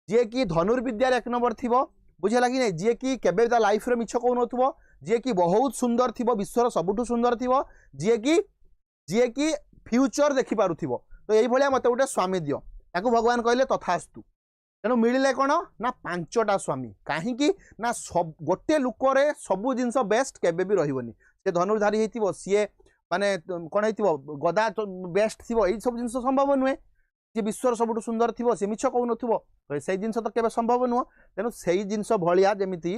जे कि धनुर्विद्या एक नंबर थिबो बुझे लगी नहीं जे कि केबे ता लाइफ रे मिछ को नथुबो जे कि बहुत सुंदर थिबो विश्वर सबुठु सुंदर थिबो जे कि फ्यूचर देखि पारुथिबो तो एई भलिया मते गुटे स्वामी दियो ताकू भगवान कहले तथास्तु तेनु मिलिले कोन ना पांचटा स्वामी काहे कि ना सब गोटे लुक रे सब जिंस बेस्ट केबे भी रहिबोनी से धनुर्धारी हेतिबो सीए माने कोन हेतिबो गदा बेस्ट थिबो एई सब जिंस संभव नुहे जे विश्वर सबुठु सुंदर थिबो से मिछ कहू नथुबो तो से जिंस तो केबे संभव नुह तेनु सेई जिंस भलिया जेमिति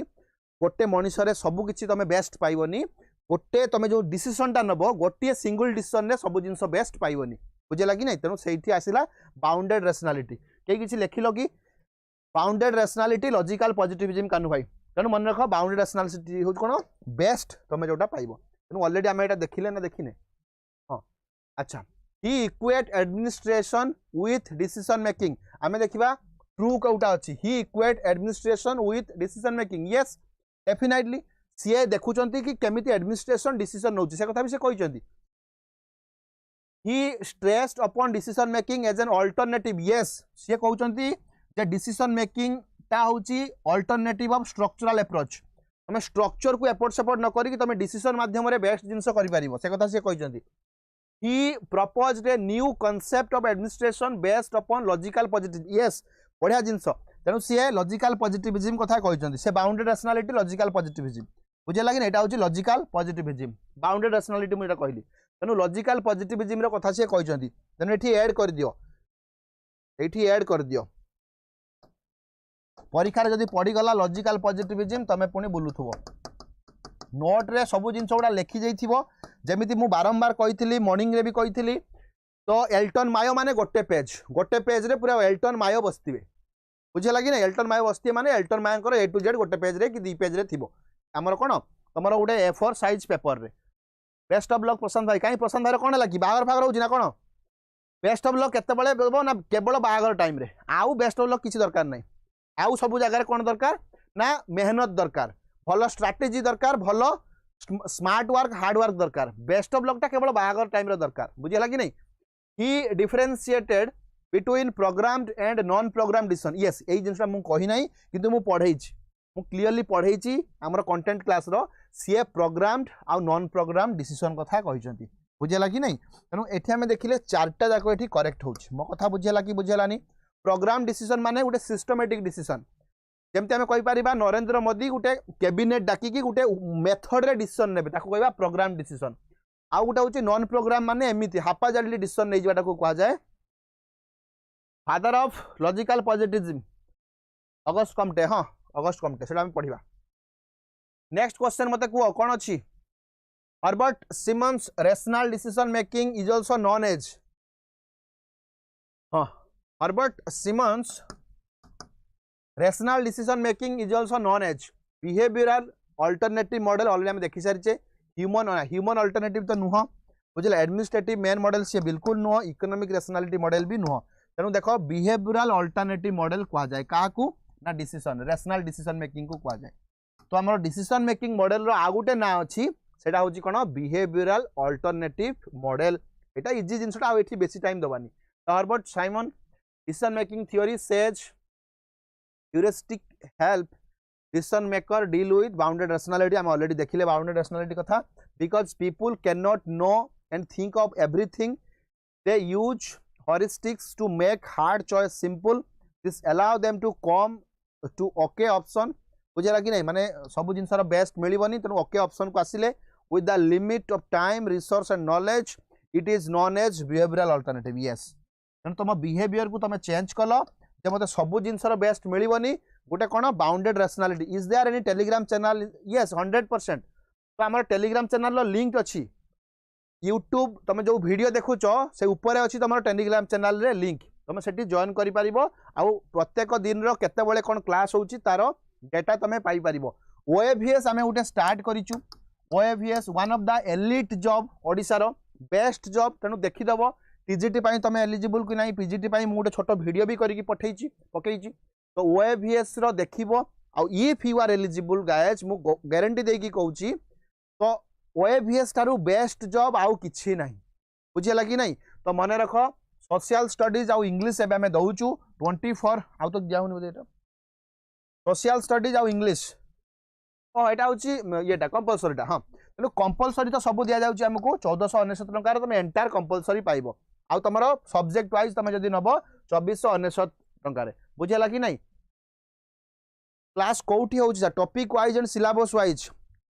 गोटे मनीष रे सब किछि तमे बेस्ट पाइबोनी गोटे तमे जो डिसीजन टा नबो गोटे सिंगल डिसीजन रे सब जिंस बेस्ट पाइबोनी बुझे लगी नहीं तेनु सेठी आसिला बाउंडेड रैशनैलिटी के किछि लेखिलो कि bounded rationality logical positivism Kanu भाई तेनु मन रख बाउंडेड रैशनैलिटी हो कोन बेस्ट तमे जोटा पाइबो तेनु ऑलरेडी हम एटा देखिले ना देखिने हां अच्छा he equate administration with decision making आमे देखिबा ट्रू कोटा अछि he equate administration with decision making yes definitely सीए देखुचंती कि केमिति एडमिनिस्ट्रेशन डिसीजन नउची से कथा भी से कहिचंती he stressed upon decision making as an alternative yes से कहउचंती जे डिसीजन मेकिंग ता होची अल्टरनेटिव ऑफ स्ट्रक्चरल अप्रोच तमे स्ट्रक्चर को एपोर्ट सपोर्ट न करी कि तमे डिसीजन माध्यम रे बेस्ट जिंस करि परिबो से कथा से कहिचंती he proposed a new concept of administration based upon logical positivity yes बढ़िया जिंस तेणु सी लॉजिकल पॉजिटिविज्म कथा कहते से बाउंडेड रैशनैलिटी लॉजिकल पॉजिटिविज्म बुझे लगे ना यहाँ हूँ लॉजिकल पॉजिटिविज्म बाउंडेड रैशनैलिटी मुझे कहली तेणु लॉजिकल पॉजिटिविज्म कथा सी कहते तेणु ये ऐड कर दियो ये ऐड कर दियो परीक्षा जदि पड़ीगला लॉजिकल पॉजिटिविज्म तमें पुणी बुलुथुबो नोट रे सब जिन गुड़ा लिखि जाइथिबो जेमिति मु बारंबार कही मॉर्निंग रे भी कही तो एल्टन मायो माने गोटे पेज रे पूरा एल्टन मायो बसथिबे बुझे लगी ना एल्टन मायो बसथिबे माने Elton Mayo A to Z गोटे पेज रे कि दी पेज रे थिबो हमर कोन तमरो गोटे A4 साइज पेपर रे बेस्ट ऑफ लक प्रशांत भाई कहीं प्रशांत भाई कोन लागी बागर फागर होउची ना कोन बेस्ट ऑफ लक केते बेले देबो ना केवल बागर टाइम रे आउ बेस्ट ऑफ लक किछि दरकार नै आउ सब जगह रे कोन दरकार ना मेहनत दरकार भलो स्ट्रैटेजी दरकार भलो स्मार्ट वर्क हार्ड वर्क दरकार बेस्ट ऑफ लक टा केवल बागर टाइम रे दरकार बुझे लगी नहीं he differentiated between programmed and non program decision yes एई जिनसा मु कहि नाही किंतु मु पढैछि मु क्लियरली पढैछि हमर कंटेंट क्लास रो सीए प्रोग्राम्ड आ नॉन प्रोग्राम डिसीजन कथा कहिसंती बुझे लगी नहीं तनु एठी हमें देखिले चारटा जाको एठी करेक्ट होछि मो कथा बुझेला कि बुझेलानी प्रोग्राम डिसीजन माने गोटे सिस्टमैटिक डिसीजन जेमती आम कहीपर नरेंद्र मोदी गोटे कैबिनेट डाकिकी गोटे मेथड रे डिसीजन नेबे ताको कहबा प्रोग्राम डिसीजन आउ गोटे होची नॉन प्रोग्राम माने एमिति हापाजाडली डिसीजन नै जबाटा को कहा जाए father of logical positivism Auguste Comte हाँ अगस्ट कमटे सेटा हम पढ़िबा नेक्स्ट क्वेश्चन मते को कोन अछि Herbert Simons rational decision making is also known as हाँ Herbert Simons rational decision making is also known as behavioural alternative model already हम देखि सारिचे ह्यूमन अल्टरनेटिव तो नुह बुझे एडमिनिस्ट्रेटिव मेन मॉडल सी बिल्कुल नुह इकोनॉमिक रेशनलिटी मॉडल भी नुह तेणु देख बिहेवियरल अल्टरनेटिव मॉडल कहुए क्या ना डिसीजन रेशनल डिसीजन मेकिंग को कहुए तो आम डिसीजन मेकिंग मॉडल आ गोटे ना अच्छी सेटा हूँ कौन बिहेवियरल अल्टरनेटिव मॉडल यहाँ इजी जिनसा आठ बेसी टाइम दबानी Herbert Simon decision making theory says heuristic help decision maker deal with bounded rationality आम ऑलरेडी देखिले बाउंडेड रेशनलिटी कथा because people can not know and think of everything they use heuristics to make hard choice simple this allow them to come to okay option बुझेगा कि नहीं माने सब जिनसर best मिलबनी तेणु okay option को आसिले with the limit of time resource and knowledge it is known as behavioural alternative yes तेणु तुम behaviour को तुम चेंज कल जे मत सब जिनसर बेस्ट मिलबनी गोटे कौन bounded rationality is there any Telegram channel yes 100% तो आम टेलीग्राम चैनल लिंक अच्छी यूट्यूब तुम जो वीडियो देखुच से ऊपर अच्छी तुम टेलीग्राम चैनल रे लिंक तुम से जॉइन कर प्रत्येक दिन केतबेले कौन क्लास होची तार डेटा तुम पाइपर ओएवीएस आम गोटे स्टार्ट करूँ OAVS one of the elite job ओडिशार बेस्ट जॉब तेणु देखीदेव टीजीटी तुम एलिजिबल कि नहीं पीजीटी मुझे गोटे छोट वीडियो भी करके पठेई तो ओएवीएस देखो आउ if you are eligible guys मु गारंटी देकी कहूँ तो ओएवीएस टारू बेस्ट जॉब आउ किछि नहीं बुझेगा कि नहीं तो मन रख सोशल स्टडीज आउ इंग्लिश एबे हमें दउचु 24 आउ तो जाउनी बोले एटा सोशल स्टडीज आउ इंग्लिश ओ एटा होची येटा कंपलसरीटा हां तेनु कंपलसरी तो सब दिया जाउची हमको 1499 टंका तुम एंटायर कंपलसरी पाइबो आउ तमरो सब्जेक्ट वाइज तुम जदी नबो 2499 टंका रे बुझेला कि नहीं क्लास कोठी होची topic wise and syllabus wise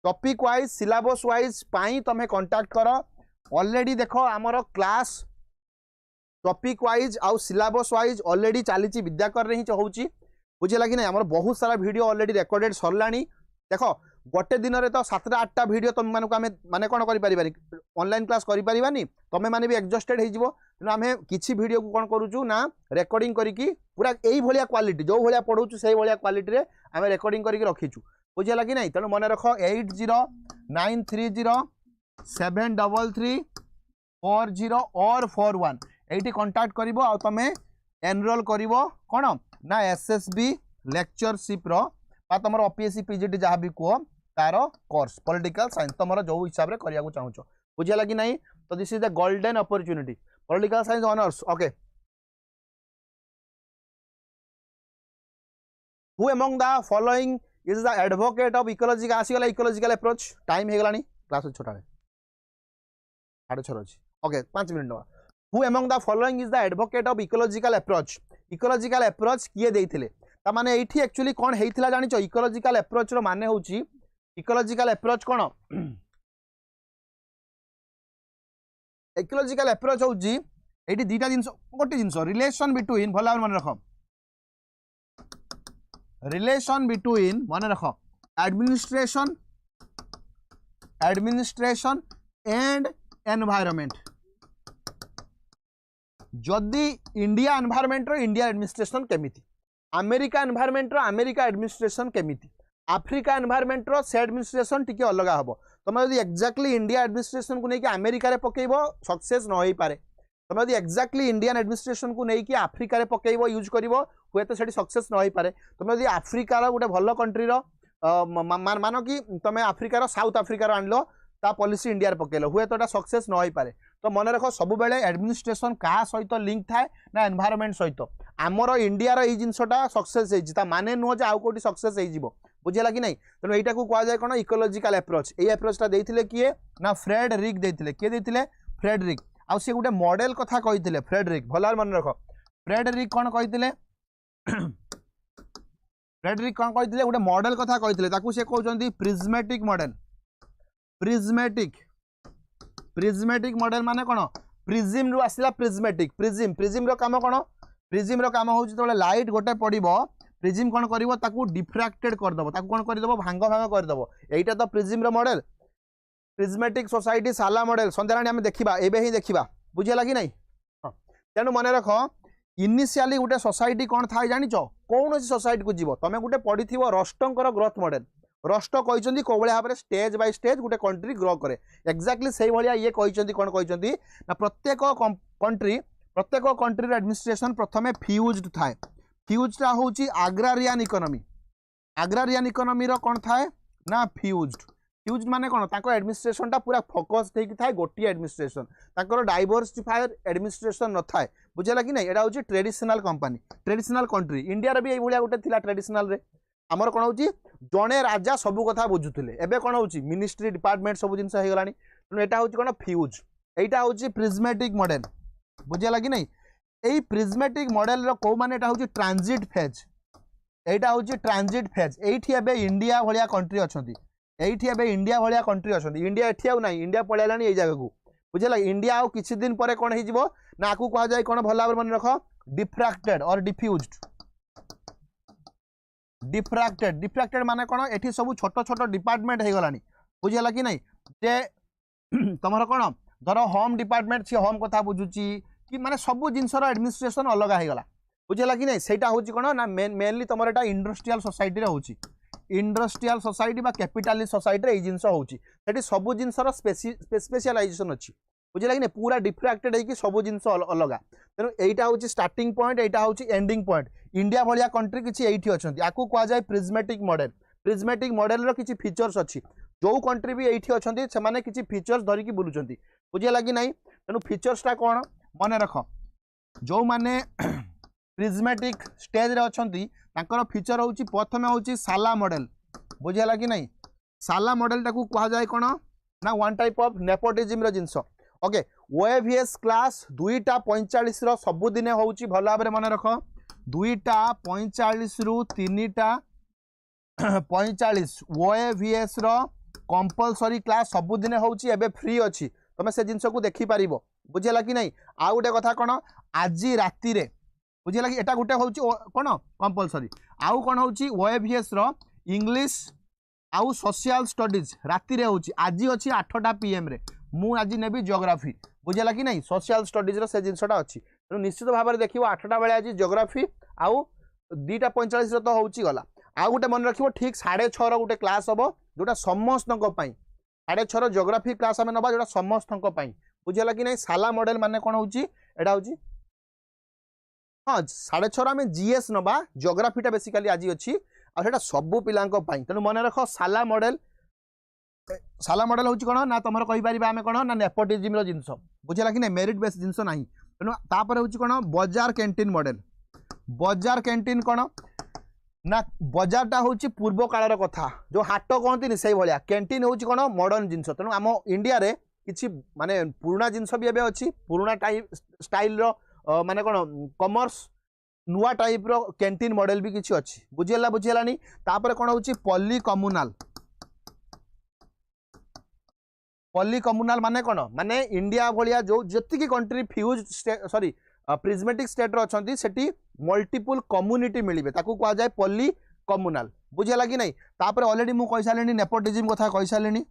topic wise syllabus wise पाई तुम कांटेक्ट कर ऑलरेडी देखो आमर क्लास टॉपिक वाइज आउ सिलेबस वाइज ऑलरेडी चली विद्याकर रे ही होची बुझेला कि नहीं आमर बहुत सारा वीडियो ऑलरेडी रिकॉर्डेड सरलानी देखो गोटे दिन में तो 7-8टा वीडियो तुम मानक आम माने कौन कर ऑनलाइन क्लास करें तुम मैंने भी एडजस्टेड हो तेना आम किसी वीडियो को कौन करूँ ना रेकर्डिंग करके पूरा यही भाया क्वालिटी जो भाया पढ़ू से भाया क्वालिटी रे आम रेकर्डिंग करके रखीचु बुझेगा कि नहीं तेणु मन रख 8093073340 और 41 ये कंटाक्ट कर तुम एनरोल कर कौन ना एसएसबी लेक्चरशिप तुम ओपीएससी पीजीटी जहाँ भी कह तार कोर्स पॉलिटिकल साइंस तुम जो हिसाब से करने चाहूँ बुझेगा कि नहीं तो this is the golden opportunity political science honours okay who among the following is the advocate of ecology आसीगला इकोलॉजिकल अप्रोच टाइम हो गलानी क्लास छोटा 6:30 अच्छी ओके 5 मिनट ना who among the following is the advocate of ecological approach किए देइथिले ता माने एठी एक्चुअली कोन हेइथिला जानि छ इकोलॉजिकल अप्रोच रो माने होची इकोलॉजिकल अप्रोच कोन इकोलॉजिकल अप्रोच होची एठी दीटा जिंस गोटे जिंस रिलेशन बिटवीन भला मन रख रिलेशन बिटवीन मन रख एडमिनिस्ट्रेशन एंड एनवायरनमेंट जदि इंडिया एनवायरनमेंट रो इंडिया एडमिनिस्ट्रेशन केमिति अमेरिका एनवायरनमेंट रो अमेरिका एडमिनिस्ट्रेशन केमिति आफ्रिका एनवायरनमेंट रो से एडमिनिस्ट्रेशन टिके अलग हम तुम यदि एक्जाक्टली इंडिया एडमिनिस्ट्रेशन को लेकिन अमेरिका रे पकेइबो सक्सेस न होई पारे तुम यदि एक्जाक्टली इंडियन एडमिनिस्ट्रेशन को लेकिन आफ्रिका रे पकेइबो यूज करिवो हुए तो सेठी सक्सेस न होई पारे तुम यदि आफ्रिकार गोटे भल कंट्री रो मान कि तुम आफ्रिकार साउथ आफ्रिकार आनलो ता पॉलिसी इंडिया रे पकेलो हुए तो सक्सेस न होई पारे तो मन रख सब बेले एडमिनिस्ट्रेशन क्या सहित लिंक थाए ना एनवायरनमेंट सहित आमर इंडिया रो जिनसटा सक्सेस होइछि माने नुह जे आउ कोटी सक्सेस हो बुझेगा कि नहीं तेणु यहाँ को कहुए कौन इकोलॉजिकल अप्रोच ये अप्रोचटा देइथिले किए ना फ्रेडरिक देइथिले किए देइथिले फ्रेडरिक आउ से गोटे मॉडल कथा कहिथिले फ्रेडरिक भलार मन रख फ्रेडरिक कौन कहिथिले फ्रेडरिक कौन कहिथिले गोटे मॉडल कथा कहिथिले ताकू से कहउचंदी प्रिज्मेटिक मॉडल प्रिज्मेटिक मॉडल माने कौन प्रिज्म रु आसला प्रिज्म रो काम कौन प्रिज्म रो काम होउची तबले लाइट गोटे पड़िबो प्रिज्म कौन करिवो ताकू डिफ्रैक्टेड कर दबो ताकू कौन कर दबो भांग कर दबो एटा तो प्रिज्म रो मॉडल प्रिज्मेटिक सोसाइटी साला मॉडल संध्याराणी आम देखा एबे ही देखा बुझेगा कि नहीं तेणु मन रख इनिशियली गोटे सोसाइटी कौन था जानिच कौन सोसाइटी को जीव तुम गोटे पढ़ी रस्टर ग्रोथ मॉडल रस्ट कहते कौ भाव में स्टेज बाय स्टेज गोटे कंट्री ग्रो करे एक्जाक्टली से भाया ये कहते कौन कहते ना प्रत्येक कंट्री एडमिनिस्ट्रेशन प्रथम फ्यूज्ड थाए फ्यूज्डा हूँ आग्रारियन इकोनॉमी कौन थाए ना फ्यूज माने कौन ताको एडमिनिस्ट्रेशन टा पूरा फोकस होकर थाए गोटे एडमिनिस्ट्रेशन ताकर डाइवर्सिफायर एडमिनिस्ट्रेशन न थाए बुझेगा कि नहीं एटा हूँ traditional company traditional country India रे भी ये भाया गोटे थिला ट्रेडिशनल रे आमर कौन होची जड़े राजा सबू कथा बुझुले एबे कौन होची मिनिस्ट्री डिपार्टमेंट सब जिन हो गलानी तेणु यहाँ हूँ कौन फ्यूज यहाँ हूँ प्रिज्मेटिक मॉडल बुझेगा कि नहीं यही प्रिज्मेटिक मॉडल कौ माने हूँ ट्रांजिट फेज यहाँ हूँ ट्रांजिट फेज ये इंडिया भाया कंट्री अच्छा ये इंडिया भाया कंट्री अच्छा इंडिया एटी आउ ना इंडिया पलैला यही जगह को बुझेगा इंडिया आउ किछि दिन पर कौन हो ना आपको कह जाए कौन भल भाव मन रख डिफ्रैक्टेड और डिफ्यूज्ड डिफ्रैक्टेड माने कौन एठी सब छोट छोट डिपार्टमेंट हो गलानी बुझेगा कि नहीं जे तुम कौन धर होम डिपार्टमेंट सी होम कथा बुझुची कि माने सब जिनसर एडमिनिस्ट्रेशन अलग हो गला बुझेगा कि नहीं सेटा हूँ कौन ना मेनली तुम यहाँ इंडस्ट्रियल सोसाइटी हूँ इंडस्ट्रियल सोसाइटी बा कैपिटालिस्ट सोसाइटी ये जिनस होती सब जिनसर स्पेशलाइजेशन अच्छी बुझेगा कि नहीं पूरा डिफ्रैक्टेड है कि सब जिनस अलग तेणु यहाँ हूँ स्टार्टिंग पॉइंट यहाँ हूँ एंडिंग पॉइंट इंडिया भाया कंट्री किसी ये अच्छा आपको कहुए प्रिज्मेटिक मॉडल किसी फीचर्स अच्छी जो कंट्री भी ये अच्छा से किसी फीचर्स धरिकी बुलूं बुझेगा कि नहीं तेणु फीचर्सटा कौन मन रख जो मैंने प्रिज्मेटिक स्टेज रे अछंती तांकर फीचर होची प्रथम होची साला मॉडल बुझेला कि नहीं साला मॉडल टाकू कहा जाए कौन ना वन टाइप ऑफ नेपोटिज्म रो जिंस ओके ओएवीएस क्लास 2:45 रो सबुदिने होची भल भाव में मन रख 2:45 रु 3:45 ओएवीएस रो कंपलसरी क्लास सबुदिने होची एबे फ्री अच्छी तुम से जिनस को देखि पारिबो बुझेला कि नहीं आ गोटे कथा कौन आज राति रे बुझेगा कि एटा गोटे हूँ कौन कंपलसरी आउ कौन हूँ ओएवीएस रो इंग्लिश आउ सोशल स्टडीज राति रे हूँ आज अच्छी 8टा PM रे मु आज नेबी जियोग्राफी बुझेगा कि नहीं सोशल स्टडीज रो से जिनसटा अच्छी तेणु निश्चित भाव में देखिए 8टा बेले आज जियोग्राफी आउ 2:45 तो हूँ गला आउ गोटे मन रखियो ठीक 6:30 गोटे क्लास हम जोटा समस्त 6:30 जियोग्राफी क्लास आम नवा जोटा समस्त बुझेगा कि नहीं साला मॉडल माने कौन हूँ एटा हूँ हाँ 6:30 आम जीएस नवा जियोग्राफीटा बेसिकाली आज अच्छी आटा सबू पिला तेणु मन रख साला मॉडल हूँ कौन ना तुम कहीपर आम कौन ना नेपोटिज्म जिनस बुझेगा कि नहीं मेरिट बेस जिनस ना तेणु तापर हूँ कौन बजार कैंटीन मॉडल बजार कैंटीन कौन ना बजारटा हूँ पूर्व कालर कथा जो हाट कहती से भाया कैंटीन हूँ कौन मॉडर्न जिनस तेणु आम इंडिया रे किसी माने पुराना जिनस भी एवं अच्छी पुराना टाइप स्टाइल माने कौन कमर्स नुआ टाइप रो कैंटीन मॉडल भी किसी अच्छी बुझेलानी तापर कौन हूँ पॉली कम्युनाल माने कौन माने इंडिया भाया जो जी country fused sorry prismatic state रो अछंती सेठी मल्टीपल कम्युनिटी मिलिबे ताकू कहा जाए पॉली कम्युनाल बुझेला कि नहीं तापर ऑलरेडी मु कहि सालेनी नेपोटिज्म कथा कहि सालेनी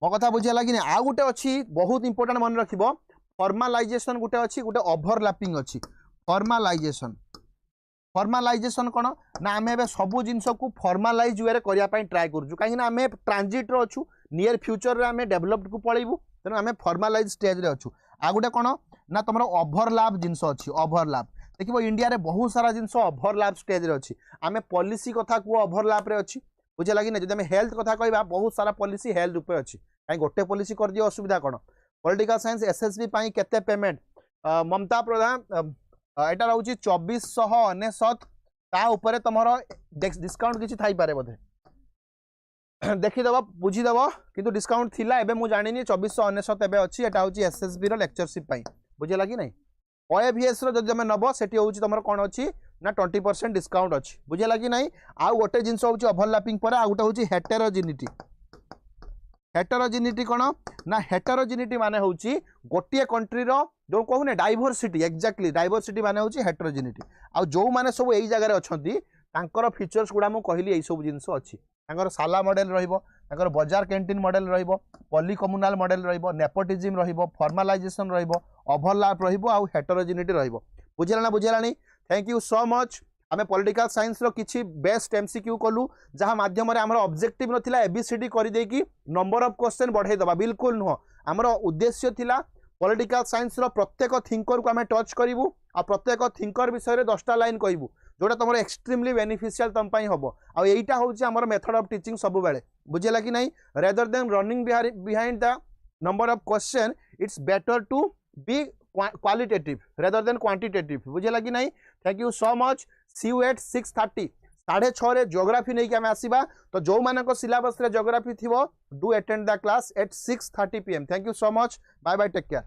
मो कथा बुझेला कि नहीं आ गुटे अच्छी बहुत इंपोर्टेंट मन रखिबो फॉर्मलाइजेशन गुटे अच्छी गुटे ओवरलैपिंग अच्छी फॉर्मलाइजेशन कौन ना आम ए सब जिनस को फॉर्मलाइज वे करने ट्राए करूँ कहीं आम ट्रांजिट अच्छू नियर फ्यूचर आम डेभलप्ड को पलैबू तेणु आम फॉर्मलाइज स्टेज रे अच्छू आ गुटे कौन ना तुम ओवरलैप जिनस अच्छी ओवरलैप देखो इंडिया रे बहुत सारा जिनस ओवरलैप स्टेज रे अच्छी आम पॉलिसी कथा को ओवरलैप रे अच्छी बुझेगा कि नहीं जब हेल्थ कथा कहवा बहुत सारा पॉलिसी हेल्थ उपर अच्छी कहीं गोटे पॉलिसी कर दिए असुविधा कौन पॉलिटिकल साइंस एसएसबी पाई केते पेमेंट ममता प्रधान यहाँ रोचे 2499 ता उपरे तुम डिस्काउंट किसी थी पारे बोधे देखीदेव बुझीदेव किंतु डिस्काउंट थिला एबे मु जानिनी 2499 एबे अच्छी एटा होची एसएसबी रो लेक्चरशिप पाई बुझेला कि नहीं ओएवीएस रो जदि हमें नब सेठी होची तुमर कोन अच्छी ना 20% डिस्काउंट अच्छी बुझेला कि नहीं आ गोटे जिनस होची ओवरलैपिंग पर आ गोटे होची हेटेरोजिनिटी कौन ना हेटेरोजिनिटी माने होची गोटे कंट्री रो जो कहूने डाइवर्सिटी एक्जाक्टली डाइवर्सिटी माने होची हेटेरोजिनिटी आ जो माने सब यही जगह अछंती तांकर फीचर्स गुड़ा मुझे कहली यही सब जिनस अच्छी साला मॉडल रही बजार कैंटीन मॉडल रही पॉली कम्युनाल मॉडल रही नेपोटिज्म रही फॉर्मलाइजेशन रही ओवरलैप रही हेटेरोजेनिटी रही बुझेगा थैंक यू सो मच आम पॉलिटिकल साइंस रो किछि बेस्ट एमसीक्यू कलु जहाँ माध्यम आमर ऑब्जेक्टिव नथिला एबीसीडी कर देकी नंबर ऑफ क्वेश्चन बढ़ाई दबा बिल्कुल नुह आमर उद्देश्य थिला पॉलिटिकल साइंस रो प्रत्येक थिंकर को आम टच करूँ आ प्रत्येक थिंकर विषय 10टा लाइन कहबू जोटा तुम एक्सट्रीमली बेनिफिशियल तुम हम आईटा हूँ आमर मेथड ऑफ टीचिंग सब बेले बुझेगा कि नहीं rather than running behind the number of question it's better to be qualitative rather than quantitative बुझेगा कि नहीं thank you so much see you at 6:30 6:30 geography नहीं कि आम आसवा तो जो मान सिलेबस जियोग्राफी थी do attend the class at 6:30 PM thank you so much bye bye take care.